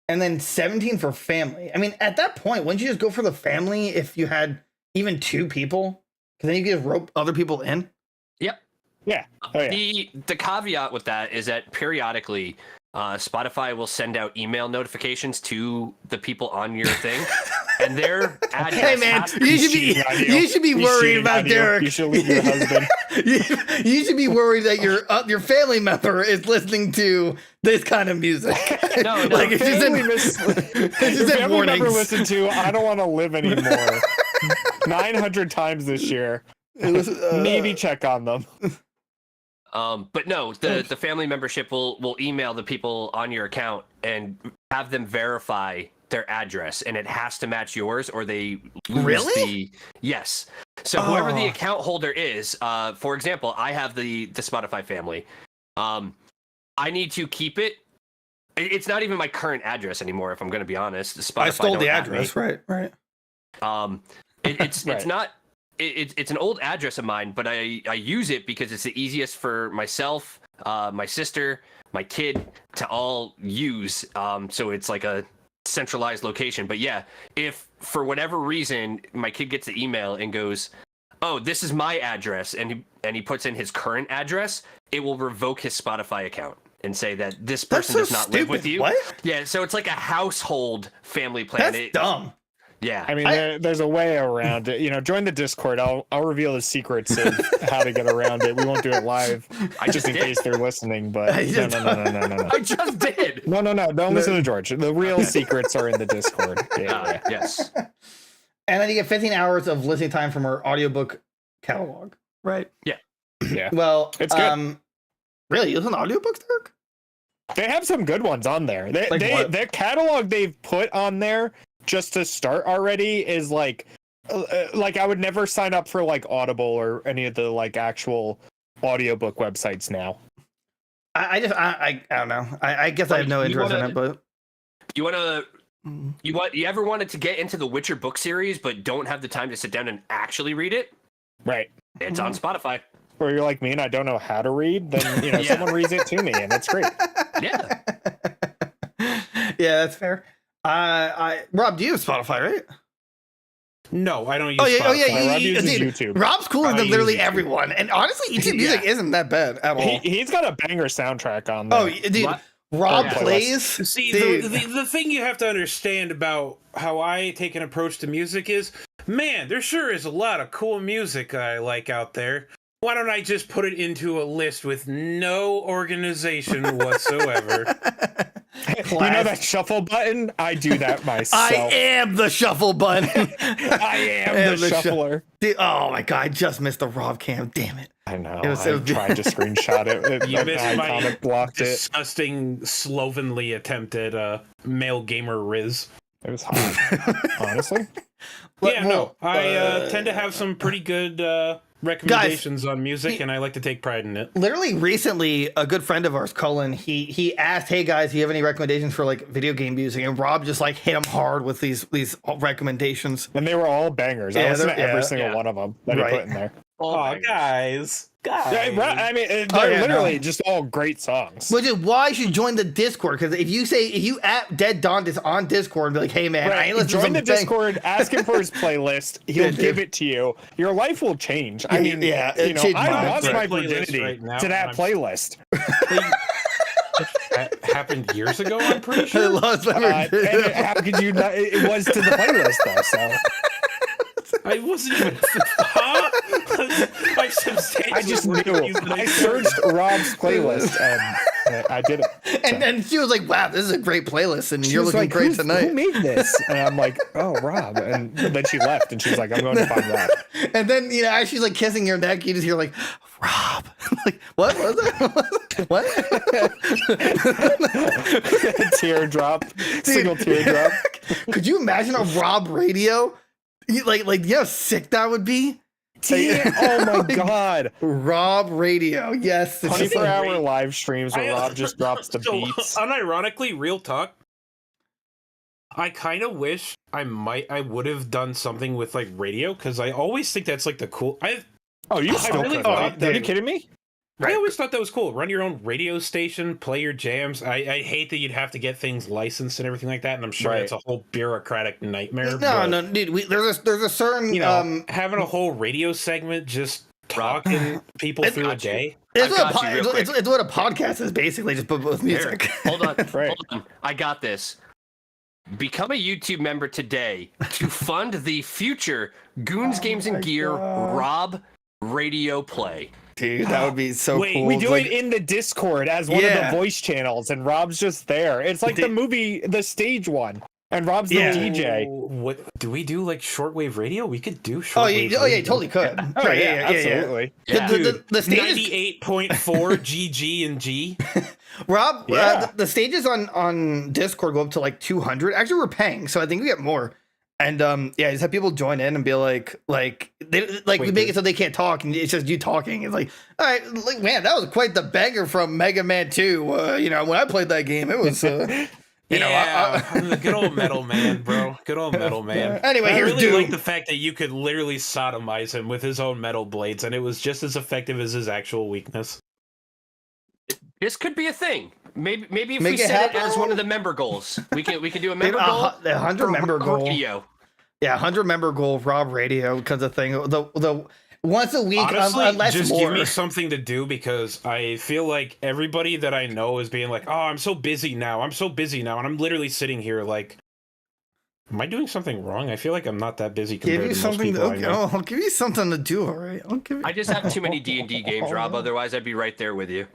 and then 17 for family. I mean, at that point, wouldn't you just go for the family if you had even two people? Because then you could just rope other people in. Yep. Yeah. Oh, yeah. The caveat with that is that periodically, Spotify will send out email notifications to the people on your thing, and their address. Hey man, you should be worried about Derek. You should leave your husband. You should be worried that your family member is listening to this kind of music. No, like it's just family member listen to I Don't Want to Live Anymore 900 times this year. Maybe check on them. But no, the family membership will email the people on your account and have them verify their address, and it has to match yours or they lose yes. So whoever the account holder is, for example, I have the Spotify family. I need to keep it. It's not even my current address anymore, if I'm going to be honest. Spotify I stole the address, right. It's not. It's an old address of mine, but I use it because it's the easiest for myself, my sister, my kid to all use. So it's like a centralized location. But yeah, if for whatever reason my kid gets the email and goes, "Oh, this is my address," and he puts in his current address, it will revoke his Spotify account and say that this person does not live with you. What? Yeah, so it's like a household family plan. That's dumb. Yeah, I mean, there's a way around it. Join the Discord. I'll reveal the secrets of how to get around it. We won't do it live, just in case they're listening. But no. I just did. No. Don't listen to George. The real secrets are in the Discord. Yeah. Yes. And then you get 15 hours of listening time from our audiobook catalog. Right. Yeah. Well, it's good. Really, you listen to audiobooks, Dirk? They have some good ones on there. Their catalog they've put on there just to start already is like I would never sign up for like Audible or any of the like actual audiobook websites now. I don't know. I guess I have no interest in it, but you ever wanted to get into the Witcher book series but don't have the time to sit down and actually read it? Right. It's on Spotify. Or you're like me and I don't know how to read, then someone reads it to me and it's great. Yeah. Yeah, that's fair. Rob, do you have Spotify, right? No, I don't use Spotify. Rob uses YouTube. Rob's cooler than literally everyone. And honestly, YouTube music isn't that bad at all. He's got a banger soundtrack on there. Oh, dude. Rob plays. See, the thing you have to understand about how I take an approach to music is, man, there sure is a lot of cool music I like out there. Why don't I just put it into a list with no organization whatsoever? You know that shuffle button? I do that myself. I am the shuffle button. I am the shuffler. Dude, oh my god, I just missed the Rob cam. Damn it. I know. I tried to screenshot it. You missed my disgusting, slovenly attempt at male gamer Riz. It was hot, honestly. I tend to have some pretty good recommendations on music, and I like to take pride in it. Literally recently, a good friend of ours, Cullen, he asked, "Hey guys, do you have any recommendations for like video game music?" And Rob just like hit him hard with these recommendations, and they were all bangers. I listened to every single one of them that he put in there. Oh, guys. Yeah, I mean, they're literally just all great songs. Which is why you should join the Discord, because if you at Dead Don on Discord and be like, "Hey man, I ain't listening to join the Discord, ask him for his playlist, he'll give it to you. Your life will change. I mean, I lost my virginity to that playlist. That happened years ago, I'm pretty sure. I lost my virginity. How could you not? It was to the playlist though, so. I wasn't even. I just knew. I searched Rob's playlist and I did it. So. And then she was like, "Wow, this is a great playlist, and you're looking great tonight." Who made this? And I'm like, "Oh, Rob." And then she left, and she's like, "I'm going to find Rob." And then as she's like kissing your neck, you just hear like, "Rob." I'm like, what was that? What? Teardrop, single teardrop. Could you imagine a Rob radio? Like how sick that would be? Oh my god. Rob Radio. Yes. 24-hour live streams where Rob just drops the beats. Unironically, real talk. I kind of wish I would have done something with like radio, because I always think that's like the cool. You still really could. thought Are you kidding me? I always thought that was cool. Run your own radio station, play your jams. I hate that you'd have to get things licensed and everything like that, and I'm sure it's a whole bureaucratic nightmare. No, dude. There's a certain having a whole radio segment just talking people through a day. It's what a podcast is basically, just put with music. Hold on. I got this. Become a YouTube member today to fund the future Goons Games and Gear Rob Radio Play. Dude, that would be so cool. We do it in the Discord as one of the voice channels, and Rob's just there. It's like the movie, the stage one, and Rob's the DJ. What do we do? Like shortwave radio? We could do shortwave. Oh yeah, totally could. Absolutely. Yeah. The stage 98.4 GG and G. Rob, the stages on Discord go up to like 200. Actually, we're paying, so I think we get more. And just have people join in and be like we make it so they can't talk, and it's just you talking. It's like, all right, like, man, that was quite the banger from Mega Man 2. When I played that game, it was I'm the good old Metal Man, bro. Good old Metal Man. Anyway, I here's really Doom. like the fact that you could literally sodomize him with his own metal blades, and it was just as effective as his actual weakness. This could be a thing. Maybe if we set it as one of the member goals, we can do a member goal. The 100 member goal. Radio. Yeah, 100 member goal of Rob Radio becomes a thing. The once a week, honestly, unless just more. give me something to do, because I feel like everybody that I know is being like, "Oh, I'm so busy now. I'm so busy now," and I'm literally sitting here like, "Am I doing something wrong?" I feel like I'm not that busy compared to most people I know. I'll give you something to do. All right, I just have too many D&D games, Rob. Otherwise, I'd be right there with you.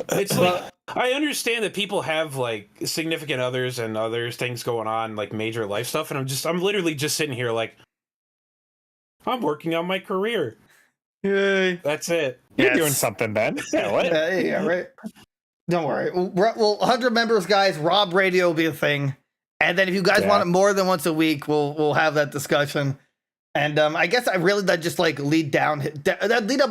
It's like, I understand that people have like significant others and other things going on, like major life stuff, and I'm literally just sitting here like, I'm working on my career. Yay. That's it. You're doing something, Ben. Yeah, what? Yeah, right. Don't worry. Well, 100 members, guys. Rob Radio will be a thing, and then if you guys want it more than once a week, we'll have that discussion. And I guess that just like lead up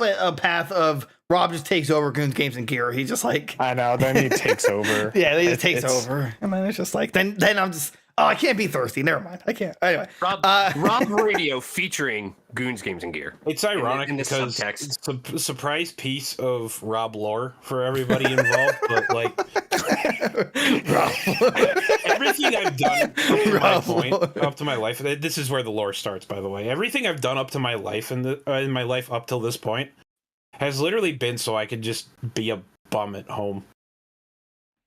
a path of Rob just takes over Goons Games and Gear. He's just like, I know. Then he takes over. Yeah, he just takes over, and then it's just like then I'm just I can't be thirsty. Never mind. I can't. Anyway, Rob Radio featuring Goons Games and Gear. It's ironic in because subtext. it's a surprise piece of Rob lore for everybody involved, but like everything I've done up to my life. This is where the lore starts, by the way. Everything I've done up to my life in my life up till this point has literally been so I could just be a bum at home.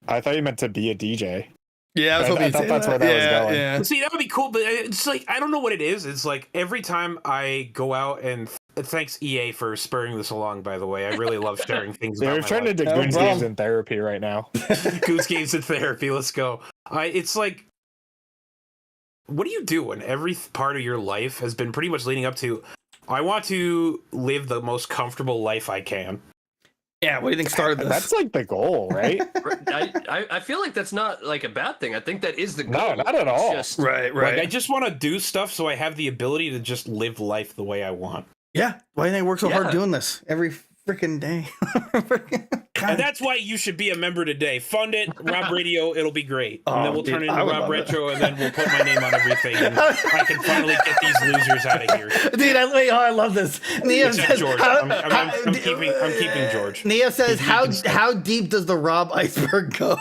I thought you meant to be a DJ. Yeah, I thought that's where that was going. Yeah. See, that would be cool, but it's like, I don't know what it is. It's like every time I go out, and thanks EA for spurring this along, by the way. I really love sharing things about They're my trying life. to do Goons Games in therapy right now. Goons Games in therapy, let's go. It's like, what do you do when every part of your life has been pretty much leading up to, I want to live the most comfortable life I can? Yeah, what do you think started this? That's like the goal, right? I feel like that's not like a bad thing. I think that is the goal. No, not at all. Just, right. Like, I just want to do stuff so I have the ability to just live life the way I want. Yeah, why do you think I work so hard doing this every freaking day? And that's why you should be a member today. Fund it, Rob Radio, it'll be great. And then we'll turn it into Rob Retro, and then we'll put my name on everything, and I can finally get these losers out of here. Dude, I love this. Nia says, George. I'm keeping George. Nia says, how deep does the Rob iceberg go?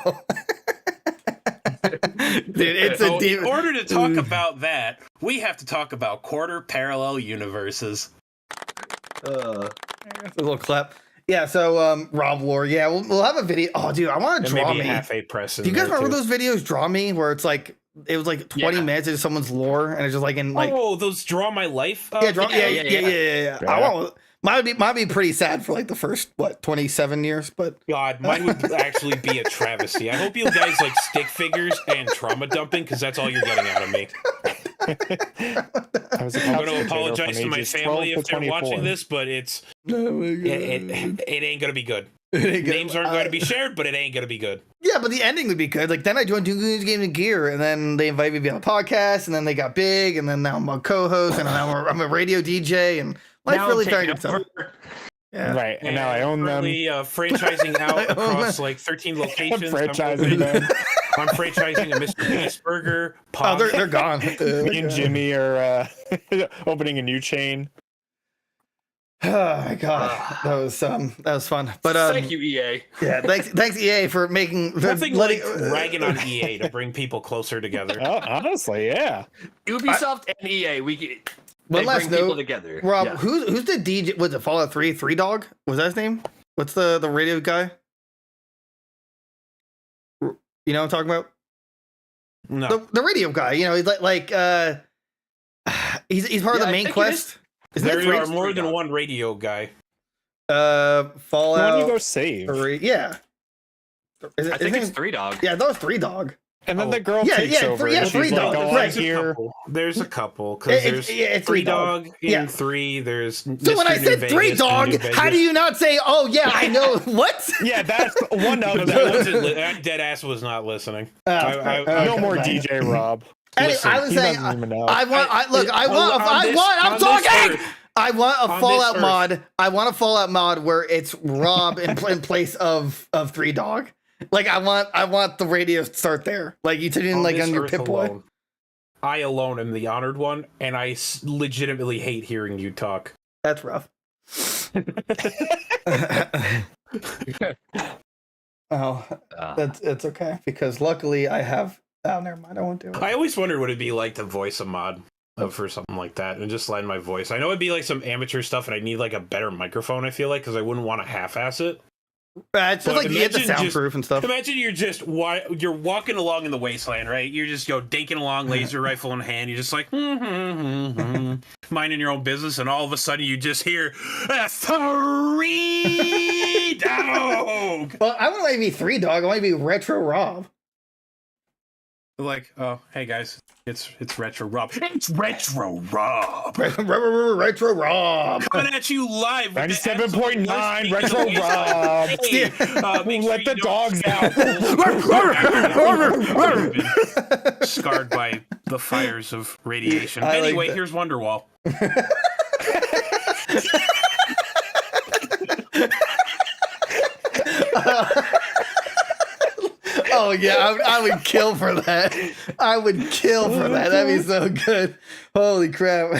Dude, it's a deep. In order to talk about that, we have to talk about quarter parallel universes. A little clap. Yeah, so Rob lore. Yeah, we'll have a video. Oh, dude, I want to draw maybe me. A half-A press. Do you guys remember those videos? Draw me, where it's like it was like 20 minutes of someone's lore, and it's just like in like those draw my life. Yeah. I want. Might be pretty sad for like the first 27 years, but God, mine would actually be a travesty. I hope you guys like stick figures and trauma dumping, because that's all you're getting out of me. I'm going to apologize to my family if they're watching this, but it ain't going to be good. Names aren't going to be shared, but it ain't going to be good. Yeah, but the ending would be good. Like, then I joined Goons Games and Gear, and then they invited me to be on the podcast, and then they got big, and then now I'm a co-host, and now I'm a radio DJ, and life really found itself. Yeah. Right, and now I own them. Franchising out across like 13 locations. I'm franchising a Mr. Beast Burger. Oh, they're gone. Me and Jimmy are opening a new chain. Oh my god, that was fun. But thank you, EA. Yeah, thanks EA for making like ragging on EA to bring people closer together. Oh, honestly, yeah. Ubisoft and EA, one last bring note, people together. Rob, yeah. who's the DJ? Was it Fallout 3? Three Dog? Was that his name? What's the radio guy? You know what I'm talking about? No, the radio guy. You know, he's he's part of the main quest. There are more than one radio guy. Fallout. Why don't you go save? 3, yeah. I think it's 3 Dog. Yeah, that was 3 Dog. And then the girl takes over. Yeah, 3 Dog. Right here. There's a couple because there's 3 Dog in 3. There's so when I said 3 Dog, how do you not say? Oh yeah, I know what? Yeah, that's one of them. That dead ass was not listening. No more DJ Rob. Anyway, I was saying, I want a Fallout mod. I want a Fallout mod where it's Rob in place of 3 Dog. Like I want the radio to start there. Like you turn in like on your Pip-Boy. I alone am the honored one, and I legitimately hate hearing you talk. That's rough. It's okay because luckily I have. Oh, never mind. I won't do it. I always wondered what it'd be like to voice a mod for something like that and just lend my voice. I know it'd be like some amateur stuff, and I need like a better microphone. I feel like because I wouldn't want to half-ass it. It's just like you get the soundproof and stuff. Imagine you're walking along in the wasteland, right? You're just dinking along, laser rifle in hand. You're just like minding your own business, and all of a sudden you just hear 3 Dog. Well, I want to be 3 Dog. I want to be Retro Rob. Like, oh, hey guys, it's Retro Rob. It's Retro Rob. Retro Rob. Coming at you live. 97.9 Retro Rob. Let the dogs out. Scarred by the fires of radiation. Anyway, here's Wonderwall. Oh yeah, I would kill for that. I would kill for that. That'd be so good. Holy crap!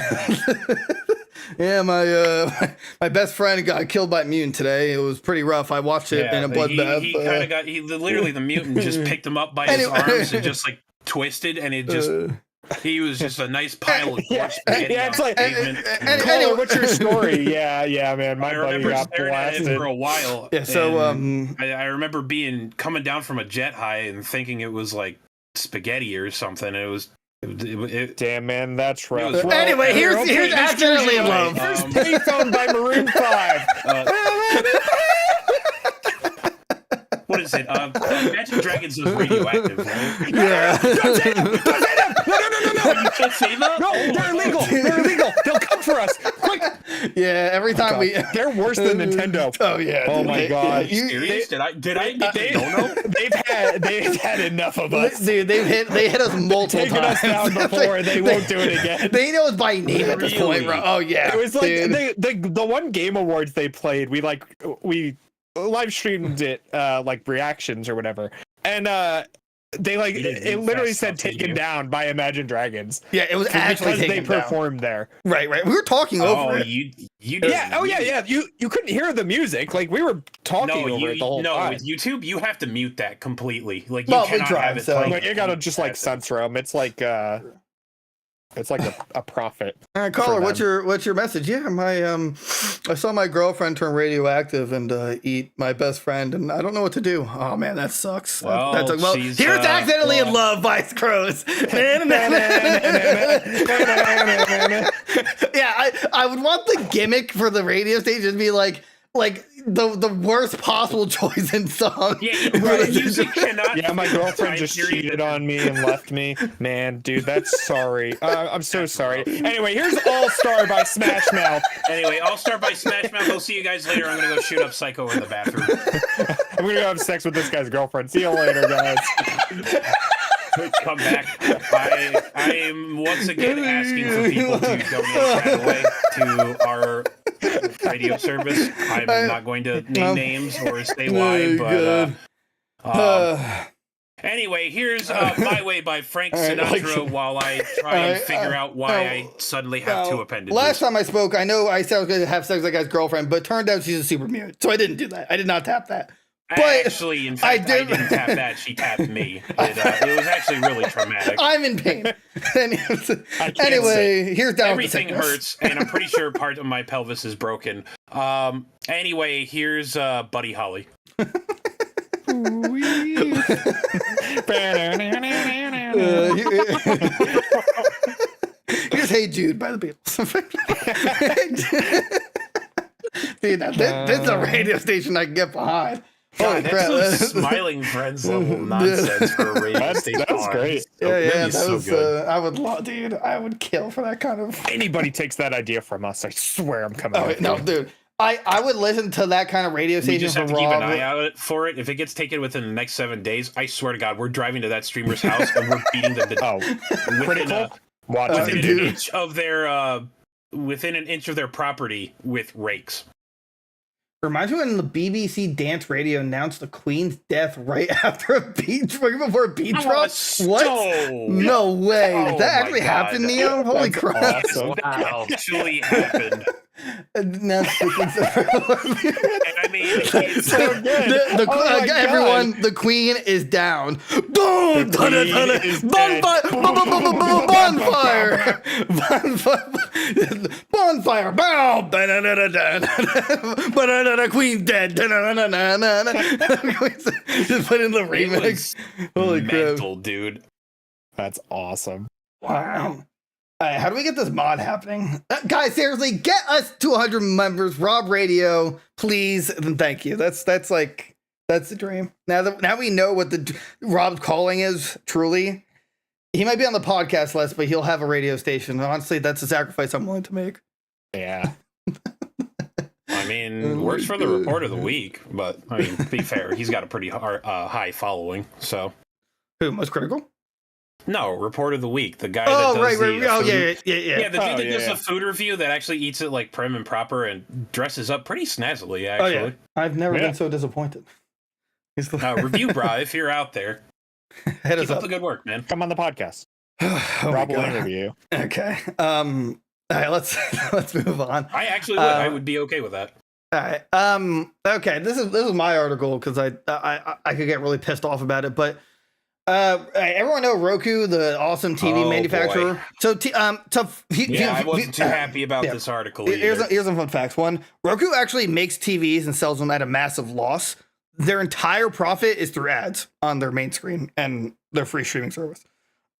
Yeah, my best friend got killed by a mutant today. It was pretty rough. I watched it in a bloodbath. He kind of got. Literally, the mutant just picked him up by his arms and just like twisted, and it just. He was just a nice pile of spaghetti. Yeah, it's like, anyway, what's your story? Yeah, man. My buddy got blasted for a while. Yeah, so I remember coming down from a jet high and thinking it was like spaghetti or something. It was. Damn, man, that's rough. Anyway, here's Accidentally in Love. First payphone by Maroon 5. What is it? Imagine Dragons is radioactive, right? Yeah. Don't say them! No! You can't say that? No, they're illegal. They'll come for us. Quick! Yeah, every time they're worse than Nintendo. Oh yeah. Oh my god. Serious? Did I know? They've had enough of us. Dude, they hit us multiple times. Us down before. They won't do it again. They know us by name at this point, bro. Oh yeah. It was like the one Game Awards they played. We live streamed it like reactions or whatever, and they it literally said taken down by Imagine Dragons. Yeah, it was actually because they performed there. Right. We were talking over it. You yeah. You couldn't hear the music. Like we were talking over it the whole time. No, with YouTube, you have to mute that completely. Like you cannot have it playing. You gotta just like censor them. It's like a profit. Caller, what's your message? Yeah, I saw my girlfriend turn radioactive and eat my best friend, and I don't know what to do. Oh man, that sucks. Well, here's Accidentally in Love by Crows. Yeah, I would want the gimmick for the radio station to be like the worst possible choice in song. Yeah, music cannot. Yeah, my girlfriend just cheated on me and left me. Man, dude, that's sorry. I'm so sorry. Anyway, here's All Star by Smash Mouth. Anyway, All Star by Smash Mouth. I'll see you guys later. I'm gonna go shoot up Psycho in the bathroom. I'm gonna go have sex with this guy's girlfriend. See you later, guys. Come back. I am once again asking for people to donate right away to our radio service. I'm not going to name names or say why, but anyway, here's My Way by Frank Sinatra while I try and figure out why I suddenly have two appendages. Last time I spoke, I know I said I was going to have sex with that guy's girlfriend, but it turned out she's a super mute, so I didn't do that. I did not tap that. But actually, in fact, I didn't tap that. She tapped me. It was actually really traumatic. I'm in pain. Anyway, here's down. Everything hurts, and I'm pretty sure part of my pelvis is broken. Anyway, here's Buddy Holly. Here's Hey Jude by the Beatles. See, now, this is a radio station I can get behind. God, that's some Smiling Friends level nonsense for a radio station. That's great. Yeah, that was good. I would love, dude. I would kill for that kind of. Anybody takes that idea from us, I swear I'm coming. No, dude. I would listen to that kind of radio station. You just have to keep an eye out for it. If it gets taken within the next 7 days, I swear to God, we're driving to that streamer's house and we're beating them to within an inch of their property with rakes. Reminds me when the BBC Dance Radio announced the Queen's death right after a beat before a beat drop. What? No way! Did that actually happen, Neo? Holy crap! Awesome. Wow, actually happened. And I mean, it's so good. Everyone, the Queen is down. Boom! Bonfire! Bonfire! Bow! Queen's dead. Just put in the remix. Holy crap, dude! That's awesome. Wow. How do we get this mod happening? Guys, seriously, get us to 100 members. Rob Radio, please, and thank you. That's the dream. Now we know what the Rob's calling is. Truly, he might be on the podcast list, but he'll have a radio station. Honestly, that's a sacrifice I'm willing to make. Yeah. I mean, works for the report of the week, but I mean, to be fair, he's got a pretty high following. So, who most critical? No, report of the week. The guy that does right. The Yeah, the dude that does a food review that actually eats it like prim and proper and dresses up pretty snazzily, actually. Oh, yeah. I've never been so disappointed. Review Bra, if you're out there. Keep up the good work, man. Come on the podcast. Rob will interview. Okay. All right, let's move on. I actually would. I would be okay with that. All right. Okay, this is my article because I could get really pissed off about it, but everyone know Roku, the awesome TV manufacturer. Boy. So, I wasn't too happy about this article. Here's some fun facts. One, Roku actually makes TVs and sells them at a massive loss. Their entire profit is through ads on their main screen and their free streaming service.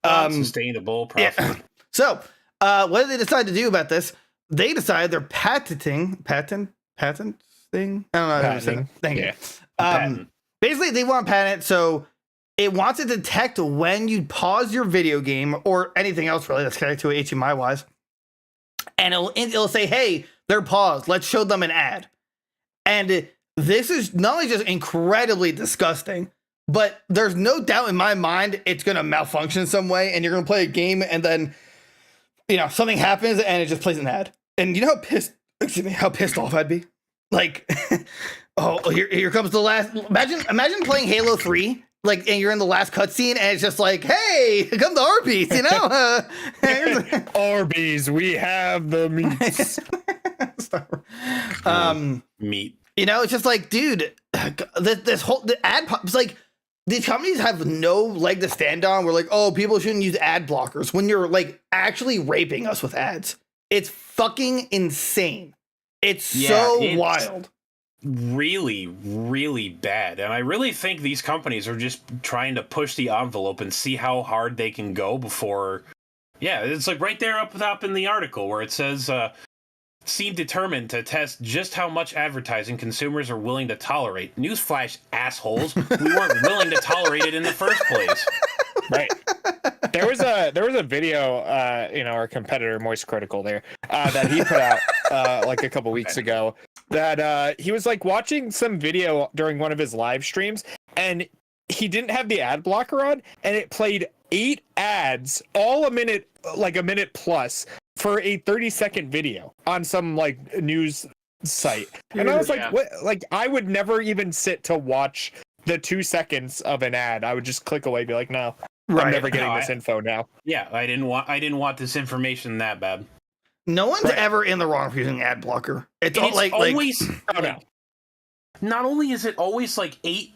Sustainable profit. Yeah. So, what did they decide to do about this? They decided they're patenting. I don't know how to say that. Thank you. Basically, they want to patent it so it wants to detect when you pause your video game or anything else really that's connected to it HDMI wise, and it'll say, "Hey, they're paused. Let's show them an ad." And this is not only just incredibly disgusting, but there's no doubt in my mind it's going to malfunction in some way, and you're going to play a game, and then something happens, and it just plays an ad. And you know how pissed off I'd be. Like, here comes the last. Imagine playing Halo 3. Like, and you're in the last cutscene, and it's just like, "Hey, come to Arby's," Arby's, we have the meats. Meat. It's just like, dude, the ad it's like these companies have no leg to stand on. We're like, oh, people shouldn't use ad blockers when you're like actually raping us with ads. It's fucking insane. It's so wild. Really, really bad. And I really think these companies are just trying to push the envelope and see how hard they can go before. Yeah, it's like right there up in the article where it says seemed determined to test just how much advertising consumers are willing to tolerate. Newsflash, assholes. We weren't willing to tolerate it in the first place. Right. There was a video, our competitor Moist Critical there, that he put out like a couple weeks ago, that he was like watching some video during one of his live streams, and he didn't have the ad blocker on, and it played 8 ads, all a minute plus, for a 30-second video on some like news site. And I was like, what? Like, I would never even sit to watch the 2 seconds of an ad. I would just click away, be like, no. I'm never getting this info now. Yeah, I didn't want this information that bad. No one's ever in the wrong for using ad blocker. It's always not only is it always like 8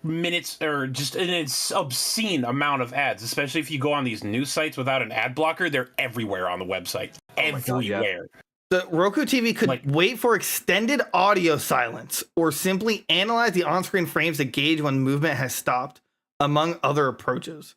minutes or just an obscene amount of ads, especially if you go on these news sites without an ad blocker, they're everywhere on the website. Everywhere. The Roku TV could wait for extended audio silence or simply analyze the on-screen frames to gauge when movement has stopped, among other approaches.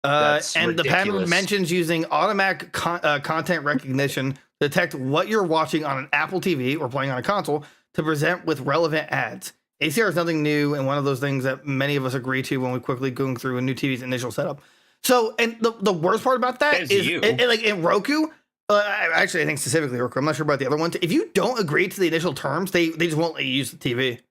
And ridiculous. The patent mentions using automatic content recognition to detect what you're watching on an Apple TV or playing on a console to present with relevant ads. ACR is nothing new and one of those things that many of us agree to when we quickly going through a new TV's initial setup. So, and the worst part about that is like in Roku, actually, I think specifically Roku, I'm not sure about the other ones. If you don't agree to the initial terms, they just won't let you use the TV.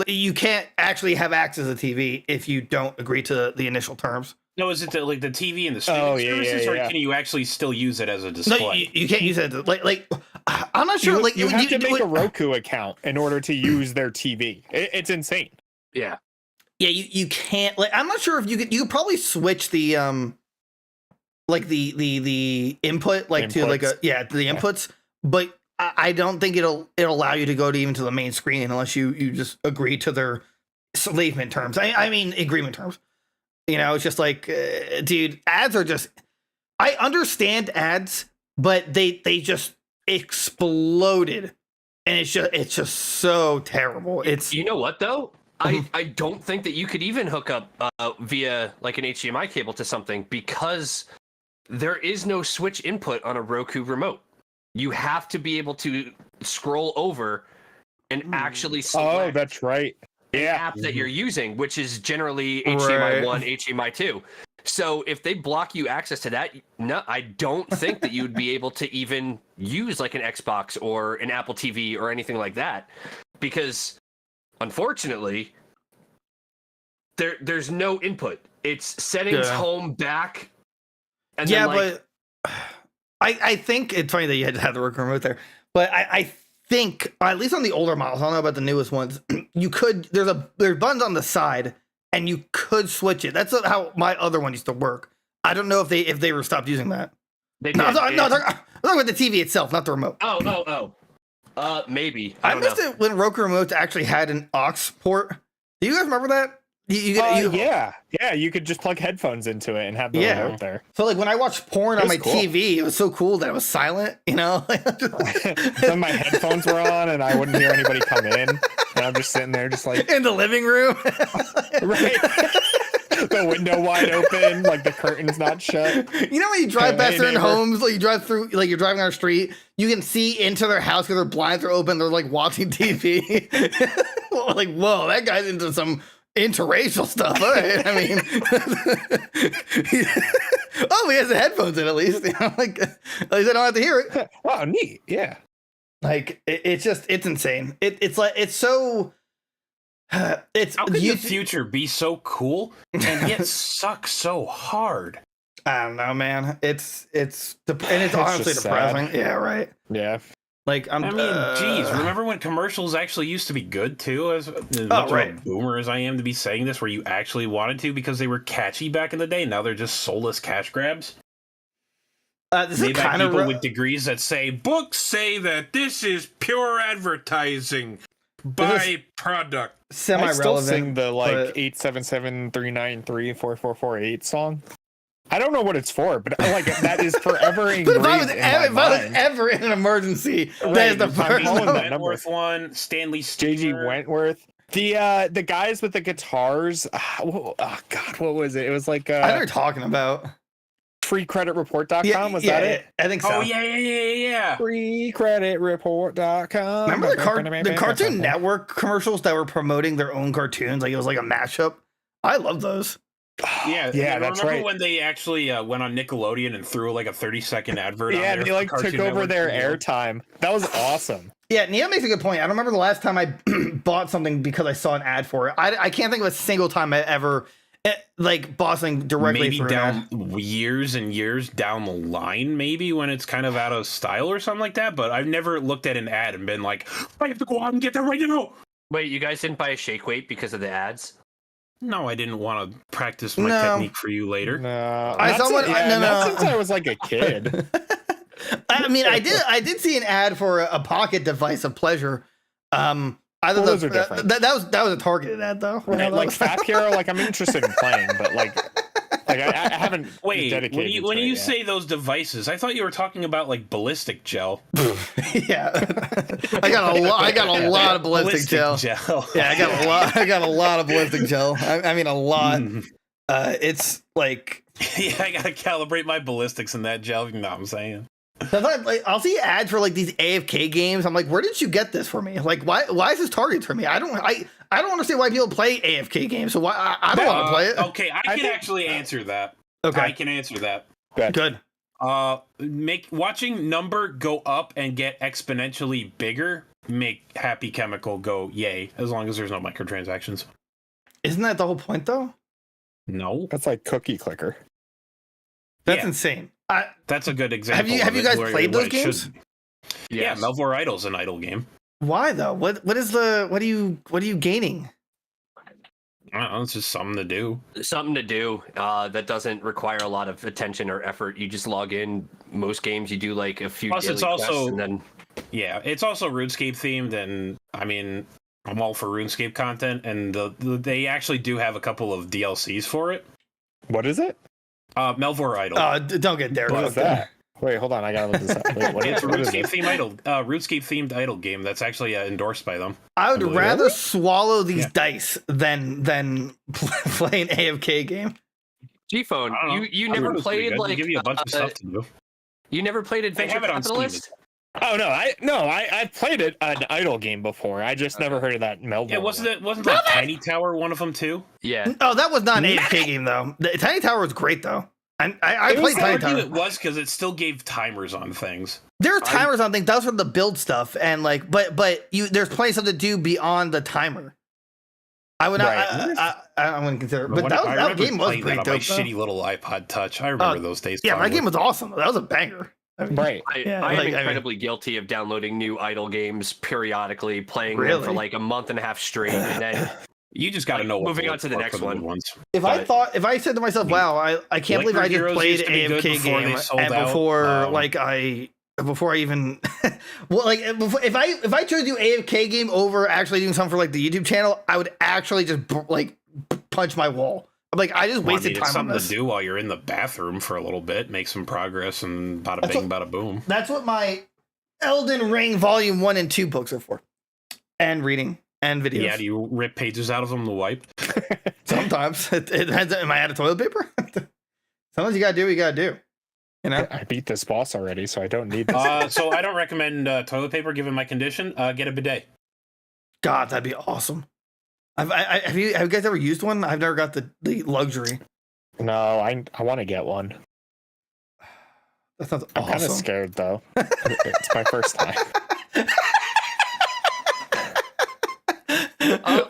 You can't actually have access to the TV if you don't agree to the initial terms. No, is it like the TV and the streaming services, or can you actually still use it as a display? No, you can't use it. Like I'm not sure. You have to make a Roku account in order to use their TV. It's insane. Yeah. Yeah, you can't. Like, I'm not sure if you could probably switch the like the input to like the inputs, but I don't think it'll allow you to go to even to the main screen unless you just agree to their enslavement terms. I mean agreement terms. It's just like, dude, ads are just. I understand ads, but they just exploded, and it's just so terrible. It's you know what though. I don't think that you could even hook up via like an HDMI cable to something because there is no switch input on a Roku remote. You have to be able to scroll over and actually select. Oh, that's right. Yeah, app that you're using, which is generally HDMI 1, HDMI 2. So if they block you access to that, no, I don't think that you would be able to even use like an Xbox or an Apple TV or anything like that, because unfortunately, there's no input. It's settings, home, back, and then but I think it's funny that you had to have the Roku remote there, but I think at least on the older models, I don't know about the newest ones, you could there's buttons on the side and you could switch it. That's how my other one used to work. I don't know if they were stopped using that. I'm talking about the TV itself, not the remote. Maybe. I missed it when Roku remotes actually had an aux port. Do you guys remember that? Yeah, you could just plug headphones into it and have the remote there. So like when I watched porn on my TV, it was so cool that it was silent, Then my headphones were on and I wouldn't hear anybody come in, and I'm just sitting there just like in the living room. Right. The window wide open, like the curtain's not shut. When you drive past certain homes, like you drive through, like you're driving on a street, you can see into their house because their blinds are open, they're like watching TV. Like, whoa, that guy's into some interracial stuff. All right. I mean, he has the headphones in at least. Like at least I don't have to hear it. Oh, neat. Yeah. Like it's insane. It's like it's so. It's how could the future be so cool and yet suck so hard? I don't know, man. It's honestly depressing. Sad. Yeah, right. Yeah. Like geez, remember when commercials actually used to be good too? As much of a boomer as I am to be saying this, where you actually wanted to because they were catchy back in the day. Now they're just soulless cash grabs. This is kind of people with degrees that say books say that this is pure advertising. Buy product. Semi-relevant. I still sing the 877-393-4448 song. I don't know what it's for, but like that is forever ingrained in my mind. If I was ever in an emergency, that is the first Wentworth one. Stanley J.G. Wentworth. The guys with the guitars. Oh God, what was it? It was like I know what you're talking about. freecreditreport.com, was that it? I think so. Oh, yeah. freecreditreport.com. Remember the Cartoon Network commercials that were promoting their own cartoons? Like it was like a mashup. I love those. Yeah, that's right. When they actually went on Nickelodeon and threw like a 30-second advert on there? Yeah, they like took over their airtime. That was awesome. Yeah, Neil makes a good point. I don't remember the last time I bought something because I saw an ad for it. I can't think of a single time I ever like bought something directly maybe through down years and years down the line, maybe when it's kind of out of style or something like that. But I've never looked at an ad and been like, I have to go out and get that right now. Wait, you guys didn't buy a shake weight because of the ads? No, I didn't want to practice my technique for you later. No, not since I was like a kid. I mean, I did see an ad for a pocket device of pleasure. Those are different. That was a targeted ad though. Like Fat Hero, like I'm interested in playing, but like I haven't. Wait, when you say those devices, I thought you were talking about like ballistic gel. Yeah, I got a lot of ballistic gel. Yeah, I got a lot of ballistic gel. I mean, a lot. It's like yeah, I gotta calibrate my ballistics in that gel. You know what I'm saying? I'll see ads for like these AFK games. I'm like, where did you get this for me? Like, why is this targeted for me? I don't understand why people play AFK games. So why I don't want to play it. Okay, I can actually answer that. Okay, I can answer that. Good. Watching number go up and get exponentially bigger make Happy Chemical go yay, as long as there's no microtransactions. Isn't that the whole point though? No, that's like cookie clicker. That's insane. That's a good example. Have you guys played those games? Yeah, Melvor Idol's an idle game. Why though? What are you gaining? I don't know, it's just something to do. Something to do that doesn't require a lot of attention or effort. You just log in. Most games you do like a few. Plus, daily it's also quests and then it's also RuneScape themed, and I mean, I'm all for RuneScape content, and they actually do have a couple of DLCs for it. What is it? Melvor Idol. Don't get there. What is that? Wait, hold on. I gotta look this up. Wait, it's a RuneScape themed idol game that's actually endorsed by them. I would rather swallow these dice than play an AFK game. G-Phone, you never played like give you a bunch of stuff to do. You never played Adventure Capitalist? Oh I played an idle game before. I just never heard of that Melvor. Yeah, wasn't that Tiny Tower one of them too? Yeah. Oh, that was not an AFK game though. The Tiny Tower was great though. I played Tiny Tower. It was because it still gave timers on things. There are timers on things. That was for the build stuff, and like, but there's plenty of stuff to do beyond the timer. I would not. Right. I wouldn't consider. But that game was pretty dope. My shitty little iPod Touch. I remember those days. Yeah, my game was awesome. That was a banger. I mean, right. I am incredibly guilty of downloading new idle games periodically, playing them for like a month and a half straight, and then you just got to know. Moving on to the next one. If I said to myself, "Wow, I can't believe I just played an AFK game," and before I even well, like if I chose to do AFK game over actually doing something for like the YouTube channel, I would actually just like punch my wall. I'm like, I just wasted time on this. Something to do while you're in the bathroom for a little bit, make some progress, and bada bing, bada boom. That's what my Elden Ring Volume 1 and 2 books are for. And reading and videos. Yeah, do you rip pages out of them to wipe? Sometimes. It depends. Am I out of toilet paper? Sometimes you gotta do what you gotta do. You know? I beat this boss already, so I don't need this. So I don't recommend toilet paper given my condition. Get a bidet. God, that'd be awesome. Have you guys ever used one? I've never got the luxury. No, I want to get one. That sounds I'm awesome. kind of scared though. It's my first time.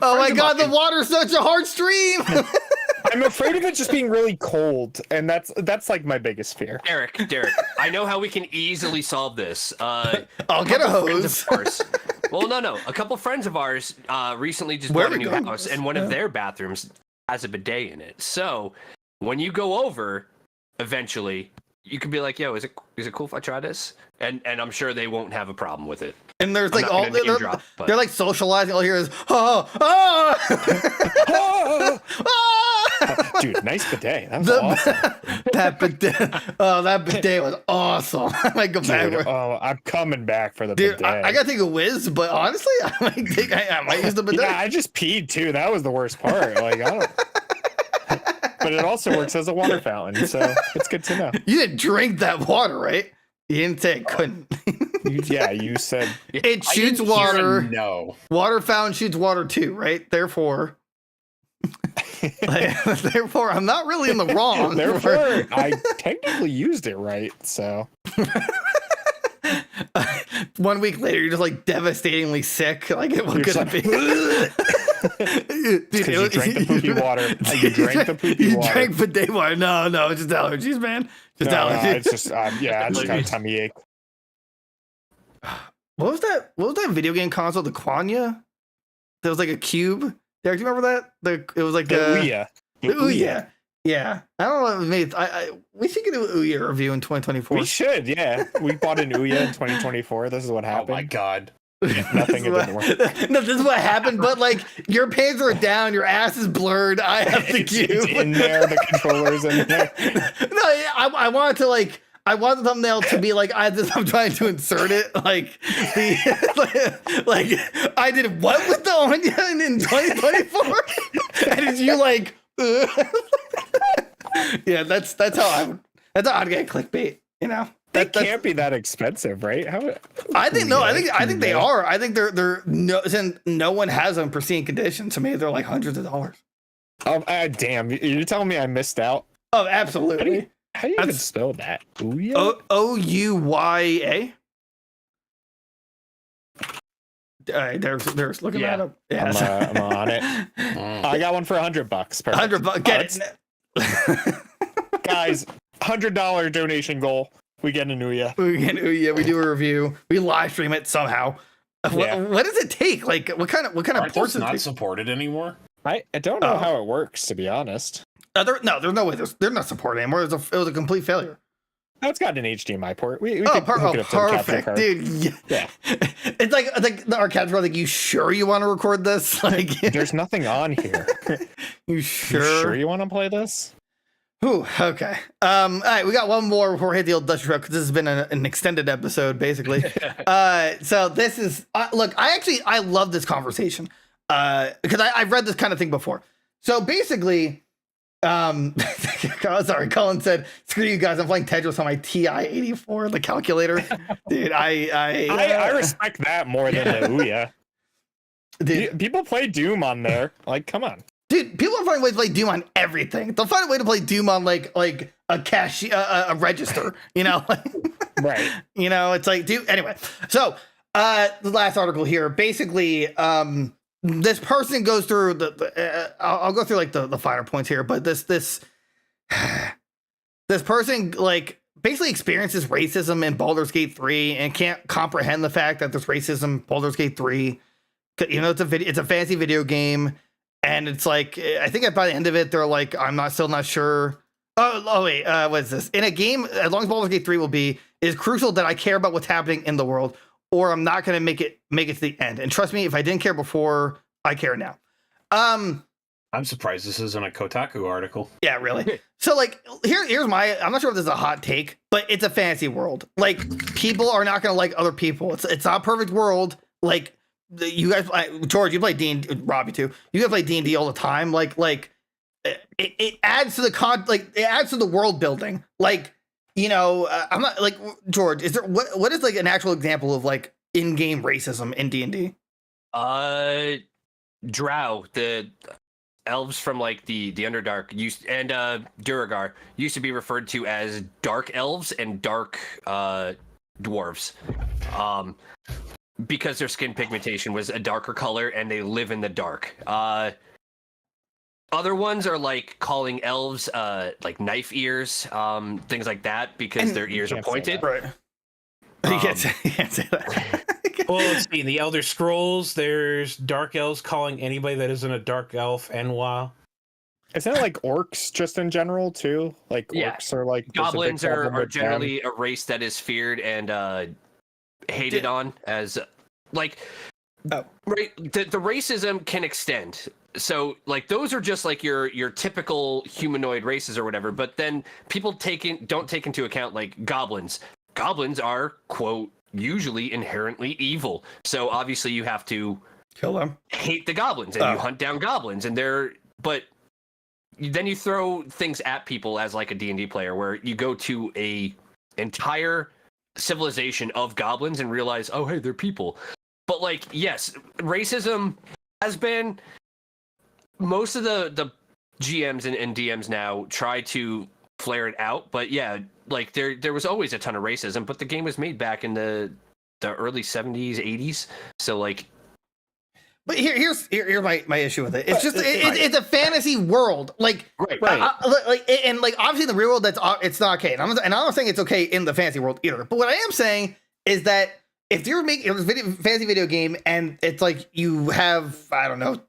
Oh my God, the water's such a hard stream. I'm afraid of it just being really cold, and that's like my biggest fear. Derek, I know how we can easily solve this. I'll get a hose. Well, no. A couple friends of ours recently just bought a new house, and one of their bathrooms has a bidet in it. So when you go over, eventually, you can be like, "Yo, is it cool if I try this?" And I'm sure they won't have a problem with it. And there's like all they're like socializing. All here is Dude, nice bidet. That was awesome. That bidet was awesome. I might go back. Oh, I'm coming back for the bidet. I gotta take a whiz, but honestly, I might use the bidet. Yeah, I just peed too. That was the worst part. Like I don't. but it also works as a water fountain, so it's good to know. You didn't drink that water, right? You didn't say it couldn't. You said it shoots water. No. Water fountain shoots water too, right? Therefore, therefore, I'm not really in the wrong. Therefore, I technically used it right, so. 1 week later, you're just like devastatingly sick. Like, what could it be? Dude, you drank the poopy water. You drank the poopy water. You drank bidet water. No, it's just allergies, man. Just allergies. No, it's just, I just got a tummy ache. What was that video game console? The Quanya? There was like a cube. Derek, do you remember that? It was like the Ouya. The Ouya. Yeah. I don't know. Maybe we should do an Ouya review in 2024. We should, yeah. We bought an Ouya in 2024. This is what happened. Oh my god. Yeah, nothing didn't work. No, this is what happened, but like your pants are down, your ass is blurred. I have the cube. It's in there, the controller's in there. No, I wanted to like I want the thumbnail to be like I'm trying to insert it like I did what with the onion in 2024, and it's you like yeah, that's how I'd get clickbait, you know. They can't be that expensive, right? I think they are. I think they're since no one has them in pristine condition. To me, they're like hundreds of dollars. Oh, damn! You're telling me I missed out? Oh, absolutely. How do you even spell that? Ouya? Ouya. There's looking that up. Yeah, I'm on it. I got one for $100. $100. Get it, guys. $100 donation goal. We get an Ouya. We do a review. We live stream it somehow. Yeah. What does it take? Like what kind of ports ports not supported anymore? I don't know how it works, to be honest. There's no way they're not supported anymore. It was a complete failure. Oh, it's got an HDMI port. We could hook it up to the capture card. Dude. Yeah. It's like our capture card. Like, you sure you want to record this? Like, there's nothing on here. You sure you want to play this? Ooh, okay. All right, we got one more before we hit the old Dutch truck, because this has been an extended episode, basically. So this is look. I love this conversation because I've read this kind of thing before. So basically, sorry, Colin said, "Screw you guys! I'm playing Tetris on my TI-84, the calculator." Dude, I respect that more than the Ouya. Dude, people play Doom on there. Like, come on. Dude, people are finding ways to play Doom on everything. They'll find a way to play Doom on like a cash, a register, you know? Right. You know, it's like, dude. Anyway, so the last article here, basically, this person goes through I'll go through like the finer points here, but this person like basically experiences racism in Baldur's Gate 3 and can't comprehend the fact that there's racism in Baldur's Gate 3. You know, it's a fantasy video game. And it's like, I think by the end of it, they're like, still not sure. Oh wait, what is this? In a game, as long as Baldur's Gate 3 will be, it is crucial that I care about what's happening in the world, or I'm not going to make it to the end. And trust me, if I didn't care before, I care now. I'm surprised this isn't a Kotaku article. Yeah, really. So like, here's I'm not sure if this is a hot take, but it's a fantasy world. Like, people are not going to like other people. It's not a perfect world. Like, you guys, George, you play D&D, Robbie too. You guys play D&D all the time. Like it adds to it adds to the world building. Like, you know, I'm not like George. Is there what is like an actual example of like in-game racism in D&D? Drow, the elves from like the Underdark and Duragar used to be referred to as dark elves and dark dwarves. Because their skin pigmentation was a darker color and they live in the dark. Other ones are like calling elves like knife ears, things like that, because their ears are pointed. Right. You can't say that. Well, let's see. In the Elder Scrolls, there's dark elves calling anybody that isn't a dark elf Enwa. Isn't it like orcs just in general too? Like orcs are like goblins are generally a race that is feared and hated on as like right. The racism can extend. So like those are just like your typical humanoid races or whatever. But then people don't take into account like goblins. Goblins are quote usually inherently evil. So obviously you have to kill them, hate the goblins, and you hunt down goblins, and but then you throw things at people as like a D&D player, where you go to a entire civilization of goblins and realize, oh, hey, they're people. But like, yes, racism has been, most of the GMs and DMs now try to flare it out, but yeah, like there was always a ton of racism, but the game was made back in the early 70s, 80s, so like. But here's my issue with it. It's just it's a fantasy world, like and like obviously in the real world it's not okay, and I'm not saying it's okay in the fantasy world either. But what I am saying is that if you're making a fantasy video game and it's like you have, I don't know,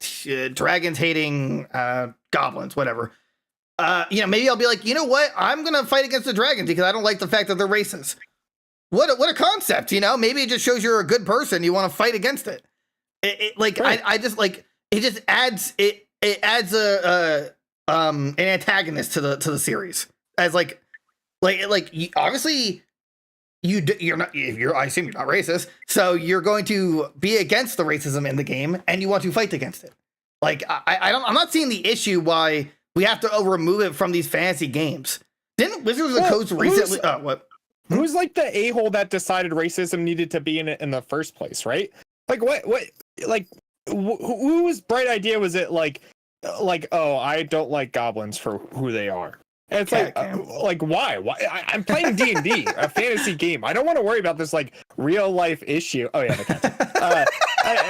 dragons hating goblins, whatever, maybe I'll be like, you know what, I'm gonna fight against the dragons because I don't like the fact that they're racist. What a concept, maybe it just shows you're a good person, you want to fight against it. I just like, it just adds an antagonist to the series, as like obviously you're not, I assume you're not racist, so you're going to be against the racism in the game and you want to fight against it. Like I'm not seeing the issue why we have to remove it from these fantasy games. Didn't Wizards of the Coast recently what? Who's like the a-hole that decided racism needed to be in it in the first place, right? Like what like whose bright idea was it, like oh, I don't like goblins for who they are? And it's like why I'm playing D&D, a fantasy game. I don't want to worry about this like real life issue. Oh yeah, the cat.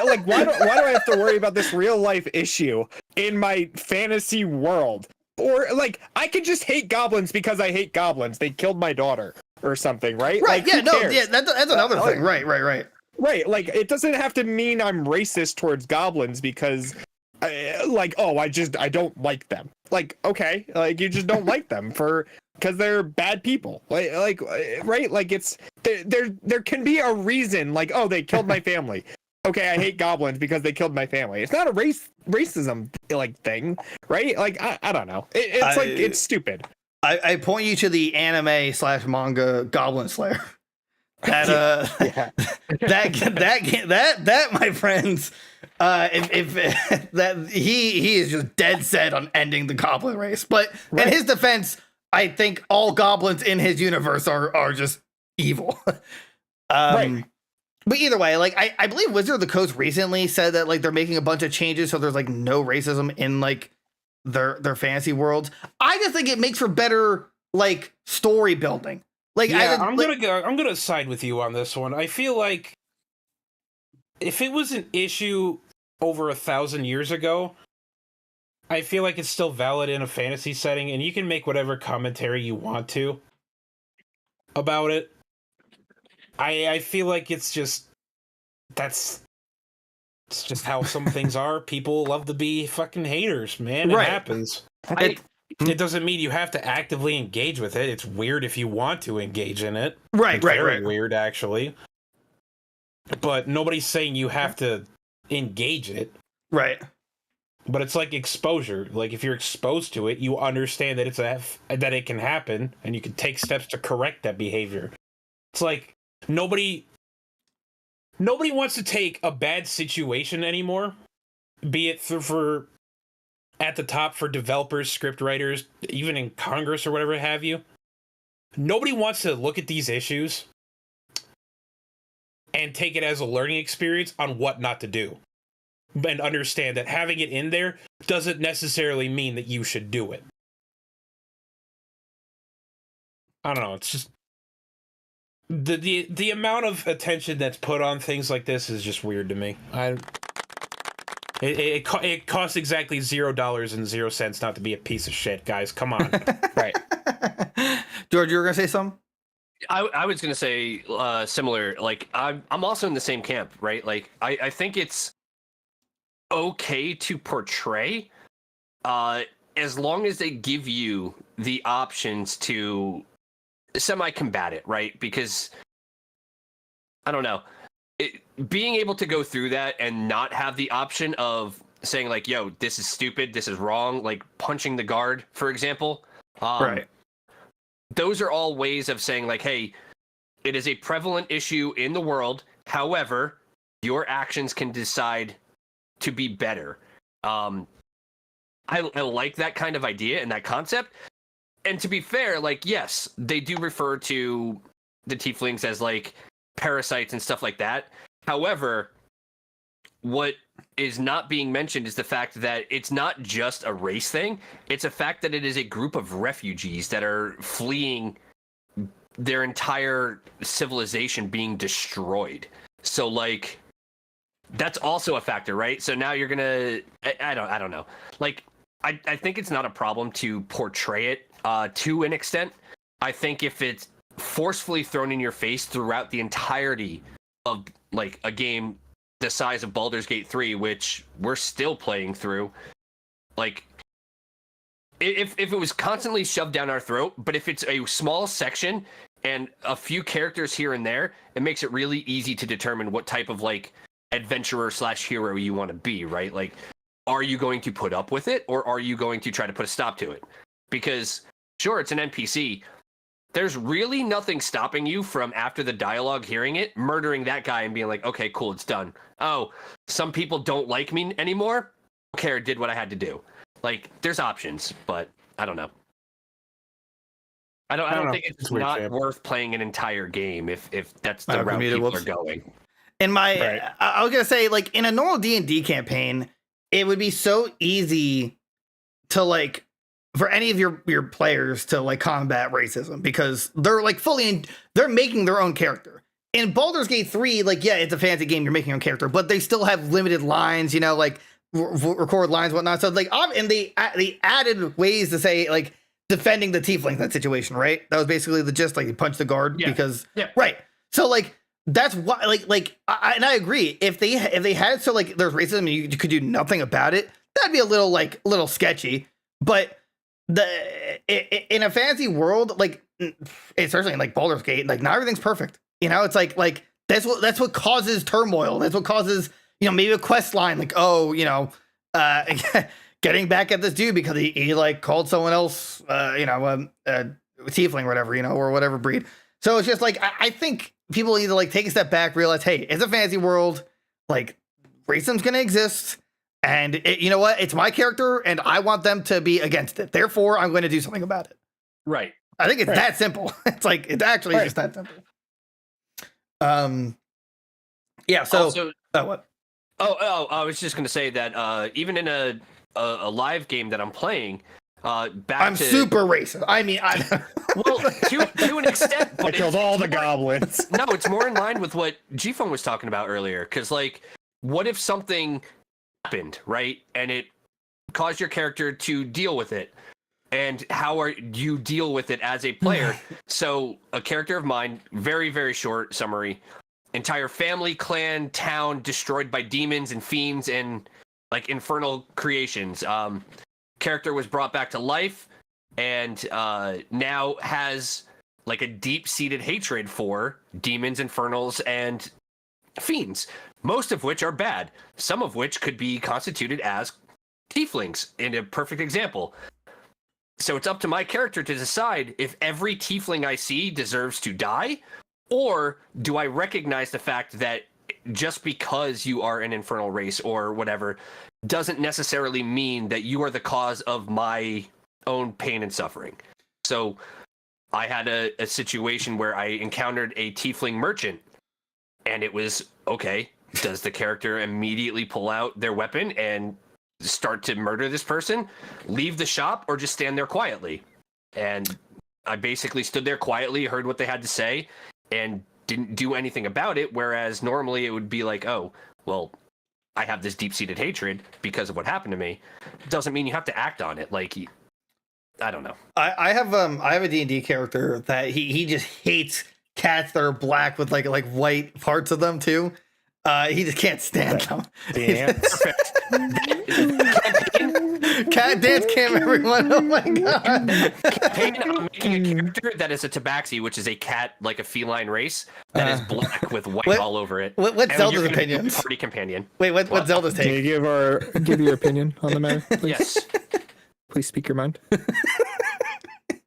Like why do I have to worry about this real life issue in my fantasy world? Or like I could just hate goblins because I hate goblins. They killed my daughter or something, right? Right. Like, That's another thing. Right. Right, like it doesn't have to mean I'm racist towards goblins because, I don't like them. Like, okay, like you just don't like them because they're bad people. Like, right? Like it's there can be a reason. Like, oh, they killed my family. Okay, I hate goblins because they killed my family. It's not a racism like thing, right? Like I don't know. It's stupid. I point you to the anime / manga Goblin Slayer. That my friends, if that he is just dead set on ending the goblin race. But in his defense, I think all goblins in his universe are just evil. But either way, like I believe Wizard of the Coast recently said that like they're making a bunch of changes so there's like no racism in like their fantasy worlds. I just think it makes for better like story building. Like, yeah, I'm gonna side with you on this one. I feel like if it was an issue over 1,000 years ago, I feel like it's still valid in a fantasy setting, and you can make whatever commentary you want to about it. I feel like it's just how some things are. People love to be fucking haters, man. It happens. It doesn't mean you have to actively engage with it. It's weird if you want to engage in it. Right. Weird, actually. But nobody's saying you have to engage it. Right. But it's like exposure. Like if you're exposed to it, you understand that that it can happen, and you can take steps to correct that behavior. It's like nobody wants to take a bad situation anymore, be it for at the top for developers, script writers, even in Congress or whatever have you. Nobody wants to look at these issues and take it as a learning experience on what not to do. And understand that having it in there doesn't necessarily mean that you should do it. I don't know, it's just the amount of attention that's put on things like this is just weird to me. It costs exactly $0.00 not to be a piece of shit, guys. Come on. Right. George, you were gonna say something? I was gonna say similar. Like I'm also in the same camp, right? Like I think it's okay to portray, as long as they give you the options to semi-combat it, right? Because I don't know. Being able to go through that and not have the option of saying like, yo, this is stupid, this is wrong, like punching the guard, for example. Right. Those are all ways of saying like, hey, it is a prevalent issue in the world. However, your actions can decide to be better. I like that kind of idea and that concept. And to be fair, like, yes, they do refer to the tieflings as like parasites and stuff like that. However, what is not being mentioned is the fact that it's not just a race thing. It's a fact that it is a group of refugees that are fleeing their entire civilization being destroyed. So like, that's also a factor, right? So now you're gonna, I don't know. Like, I think it's not a problem to portray it to an extent. I think if it's forcefully thrown in your face throughout the entirety of like a game the size of Baldur's Gate 3, which we're still playing through, like, if it was constantly shoved down our throat, but if it's a small section and a few characters here and there, it makes it really easy to determine what type of like adventurer / hero you want to be, right? Like, are you going to put up with it, or are you going to try to put a stop to it? Because sure, it's an NPC. There's really nothing stopping you from, after the dialogue, hearing it, murdering that guy and being like, okay, cool, it's done. Oh, some people don't like me anymore? Don't care, did what I had to do. Like, there's options, but I don't know. I don't think it's not worth playing an entire game if that's the route people are going. In my, I was gonna say, like, in a normal D&D campaign, it would be so easy to like, for any of your players to like combat racism, because they're like they're making their own character. In Baldur's Gate 3, like, yeah, it's a fantasy game, you're making your own character, but they still have limited lines, you know, like record lines, whatnot. So like, and they added ways to say like defending the tiefling in that situation, right? That was basically the gist, like you punch the guard because right. So like, that's why and I agree. If they had it so like there's racism and you could do nothing about it, that'd be a little sketchy. But in a fantasy world, like especially in like Baldur's Gate, like not everything's perfect. You know, it's like that's what causes turmoil. That's what causes, you know, maybe a quest line like, oh, you know, getting back at this dude because he like called someone else, you know, tiefling or whatever, you know, or whatever breed. So it's just like, I think people either like take a step back, realize, hey, it's a fantasy world, like racism's gonna exist. And you know what? It's my character, and I want them to be against it. Therefore, I'm going to do something about it. Right. I think it's that simple. It's like, it's actually just that simple. Yeah. So. Also, what? I was just going to say that even in a live game that I'm playing, I'm super racist. I mean, well, to an extent, but I killed all the goblins. No, it's more in line with what G-Phone was talking about earlier. Because, like, what if something happened, right, and it caused your character to deal with it, and how are you deal with it as a player? So a character of mine, very, very short summary, entire family, clan, town destroyed by demons and fiends and like infernal creations. Character was brought back to life and now has like a deep-seated hatred for demons, infernals, and fiends, most of which are bad, some of which could be constituted as tieflings in a perfect example. So it's up to my character to decide if every tiefling I see deserves to die, or do I recognize the fact that just because you are an infernal race or whatever doesn't necessarily mean that you are the cause of my own pain and suffering. So I had a situation where I encountered a tiefling merchant, and it was, okay, does the character immediately pull out their weapon and start to murder this person, leave the shop, or just stand there quietly? And I basically stood there quietly, heard what they had to say, and didn't do anything about it, whereas normally it would be like, oh, well, I have this deep-seated hatred because of what happened to me. Doesn't mean you have to act on it. Like, I don't know. I have a D&D character that he just hates cats that are black with like white parts of them too. He just can't stand them. Cat dance cam, everyone. Oh my god. I'm making a character that is a tabaxi, which is a cat, like a feline race, that is black with white all over it. What's Zelda's opinions? Party companion. Wait, what's Zelda's take? Can you give your opinion on the matter, please? Yes. Please speak your mind.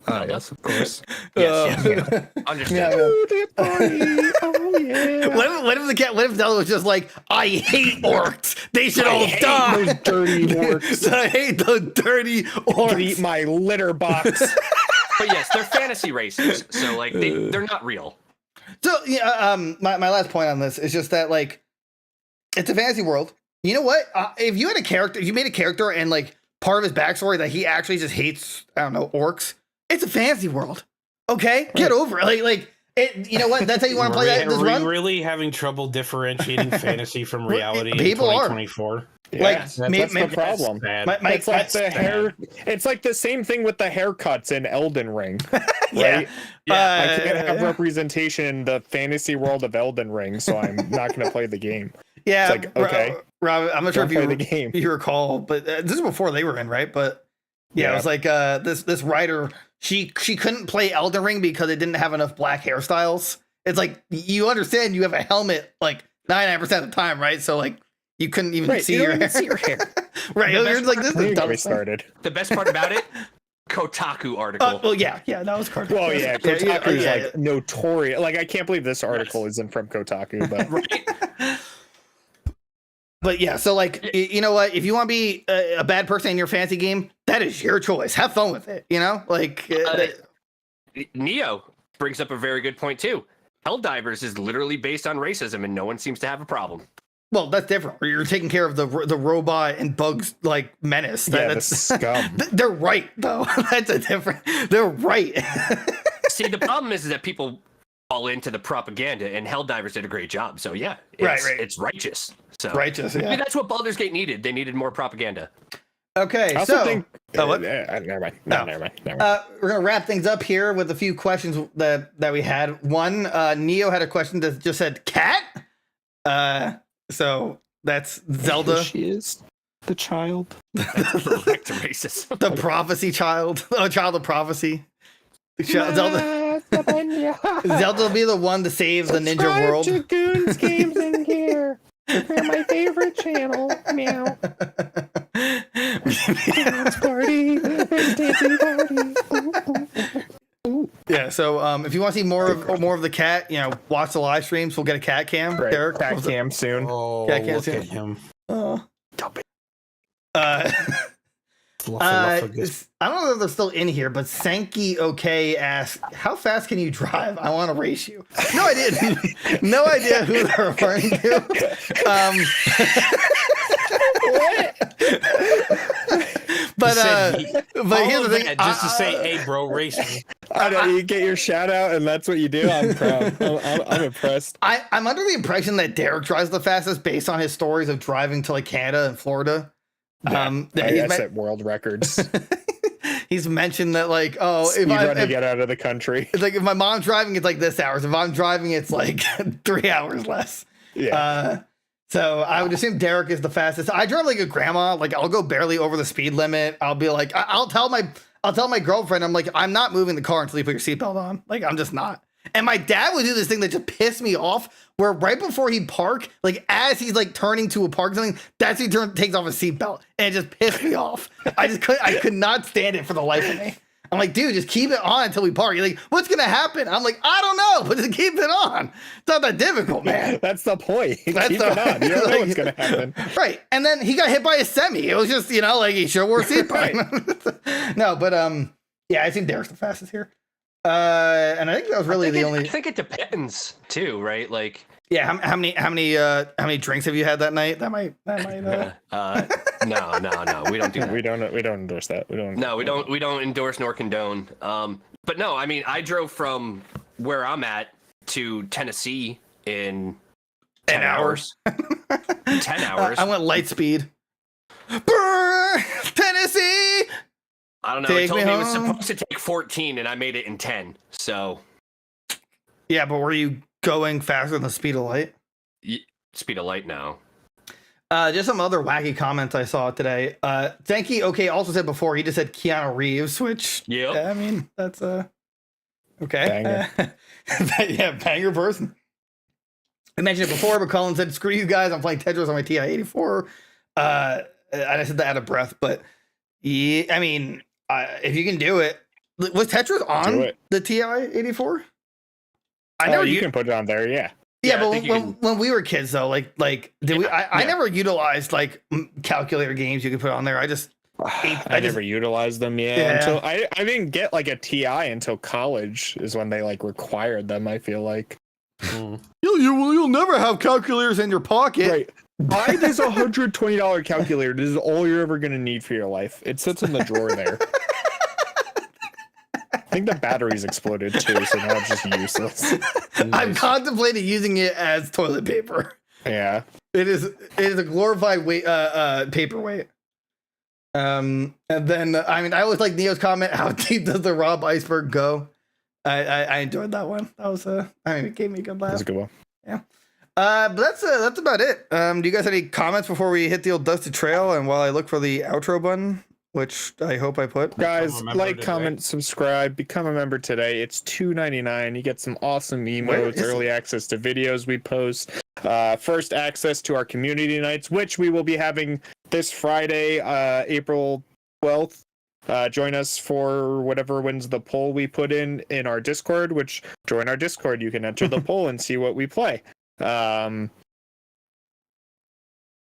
Yes, of course. Yes. Understand. Oh yeah. What if Zelda was just like, I hate orcs. They should all die. Those dirty orcs. I hate the dirty orcs. Eat my litter box. But yes, they're fantasy racers, so like they're not real. So my last point on this is just that like it's a fantasy world. You know what? If you made a character and like part of his backstory that he actually just hates, I don't know, orcs. It's a fantasy world. Okay, get over it. Like it. You know what? That's how you want to play that. This run. Really having trouble differentiating fantasy from reality in People 2024. Yeah, like that's the problem. It's like the hair. It's like the same thing with the haircuts in Elden Ring. Right? I can't have representation in the fantasy world of Elden Ring, so I'm not going to play the game. Yeah, it's like, okay. Rob, I'm not sure if you recall, but this is before they were in, right? But yeah, it was like this writer. She couldn't play Elden Ring because it didn't have enough black hairstyles. It's like, you understand you have a helmet like 99% of the time, right? So like you couldn't even see your hair. Right. You're like, this is dumb started. The best part about it, Kotaku article. Well, yeah, that was Kotaku. Well, yeah, Kotaku is like notorious. Like, I can't believe this article isn't from Kotaku, but right. But yeah, so like, you know what? If you want to be a bad person in your fantasy game, that is your choice. Have fun with it. You know, like Neo brings up a very good point too. Helldivers is literally based on racism, and no one seems to have a problem. Well, that's different. You're taking care of the robot and bugs like menace. That's scum. They're right though. That's a different. They're right. See, the problem is that people fall into the propaganda, and Helldivers did a great job. So yeah, it's righteous. So righteous. Yeah. Maybe that's what Baldur's Gate needed. They needed more propaganda. Okay, I also so think, never mind. We're gonna wrap things up here with a few questions that we had. One, Neo had a question that just said cat. So that's Zelda. She is the child. Correct racist. The prophecy child. Oh, child of prophecy. Zelda. Zelda will be the one to save the ninja world. To Goons games in here. They're my favorite channel. Meow. Dance party. Dancing party. Ooh. Yeah, so if you want to see more of the cat, you know, watch the live streams. We'll get a cat cam. Right. Derek, cat cam soon. Oh, cat cam look soon. at him. Oh. Fluff of I don't know if they're still in here, but Sankey OK asks, "How fast can you drive? I want to race you." No idea. No idea who they're referring to. But here's the thing. Just to say, "Hey, bro, race me." I know you get your shout out, and that's what you do. I'm proud. I'm impressed. I'm under the impression that Derek drives the fastest based on his stories of driving to like Canada and Florida. Yeah, I set world records. He's mentioned that like, if I trying to get out of the country, it's like if my mom's driving, it's like this hours. If I'm driving, it's like 3 hours less. Yeah. So I would assume Derek is the fastest. I drive like a grandma. Like I'll go barely over the speed limit. I'll be like, I'll tell my girlfriend, I'm like, I'm not moving the car until you put your seatbelt on. Like I'm just not. And my dad would do this thing that just pissed me off, where right before he'd park, like as he's like turning to a park something, that's when he takes off his seatbelt, and it just pissed me off. I could not stand it for the life of me. I'm like, dude, just keep it on until we park. You're like, what's gonna happen? I'm like, I don't know, but just keep it on. It's not that difficult, man. That's the point. That's keep it on. You don't know what's gonna happen. Right. And then he got hit by a semi. It was just, you know, like he sure wore a seatbelt. No, but yeah, I think Derek's the fastest here. And I think that was really the only. I think it depends too, right? Like, yeah. How many drinks have you had that night? That might. No. We don't do that. We don't endorse that. We don't endorse nor condone. But no, I mean, I drove from where I'm at to Tennessee in 10 hours. 10 hours. I went light speed. Brr, Tennessee. I don't know. It told me it was supposed to take 14, and I made it in 10. So. Yeah, but were you going faster than the speed of light? Speed of light now. Just some other wacky comments I saw today. Thank OK also said before, he just said Keanu Reeves, which I mean, that's okay. Banger. Yeah, banger person. I mentioned it before, but Colin said, "Screw you guys, I'm playing Tetris on my TI-84." I said that out of breath, but yeah, I mean, if you can do it, Was Tetris on the TI-84? I know you can put it on there. Yeah. Yeah, but when we were kids though, I never utilized like calculator games you could put on there. I never utilized them until I didn't get like a TI until college is when they like required them. I feel like you'll never have calculators in your pocket. Right. Buy this $120 calculator. This is all you're ever gonna need for your life. It sits in the drawer there. I think the battery's exploded too, so now it's just useless. I'm contemplating using it as toilet paper. Yeah, it is a glorified paperweight. And then I always like Neo's comment. How deep does the Rob iceberg go? I enjoyed that one. That was it gave me a good laugh. That's a good one. Yeah. But that's about it. Do you guys have any comments before we hit the old dusted trail? And while I look for the outro button, which I hope I put. Guys, like, comment, subscribe, become a member today. It's $2.99. You get some awesome emotes, early access to videos we post, first access to our community nights, which we will be having this Friday, April 12th. Join us for whatever wins the poll we put in our Discord, which join our Discord. You can enter the poll and see what we play.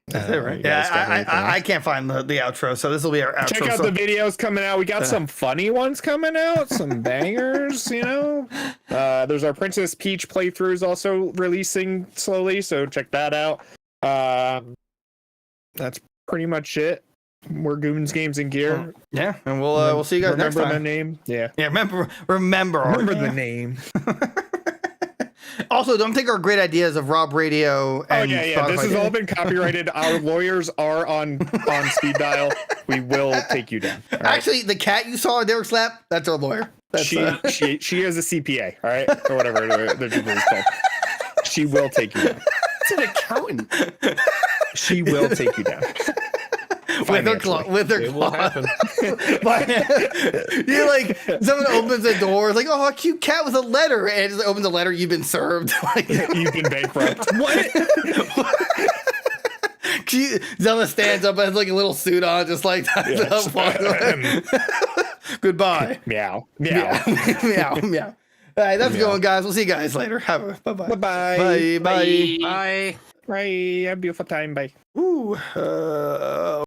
That's it, right? Yeah, I can't find the outro, so this will be our outro. Check out the videos coming out. We got some funny ones coming out, some bangers, There's our Princess Peach playthroughs also releasing slowly, so check that out. That's pretty much it. We're Goons Games and Gear. Yeah, and we'll see you guys next time. Remember the name? Yeah. Yeah, remember the name. Also, don't take our great ideas of Rob Radio and Spotfiy. This has all been copyrighted. Our lawyers are on speed dial. We will take you down. Right? Actually, the cat you saw at Derek Slap, that's our lawyer. She is a CPA, all right? Or whatever the people is called. She will take you down. It's an accountant. She will take you down. With her claw. You're like, someone opens the door, like, oh, a cute cat with a letter, and it just opens the letter, you've been served. You've been bankrupt. What? Zelda stands up and has like a little suit on, just like goodbye. Meow. Meow. Meow. Meow. All right, that's going, guys. We'll see you guys later. Bye-bye. Bye-bye. Bye. Bye. Bye. Have a beautiful time. Bye. Ooh.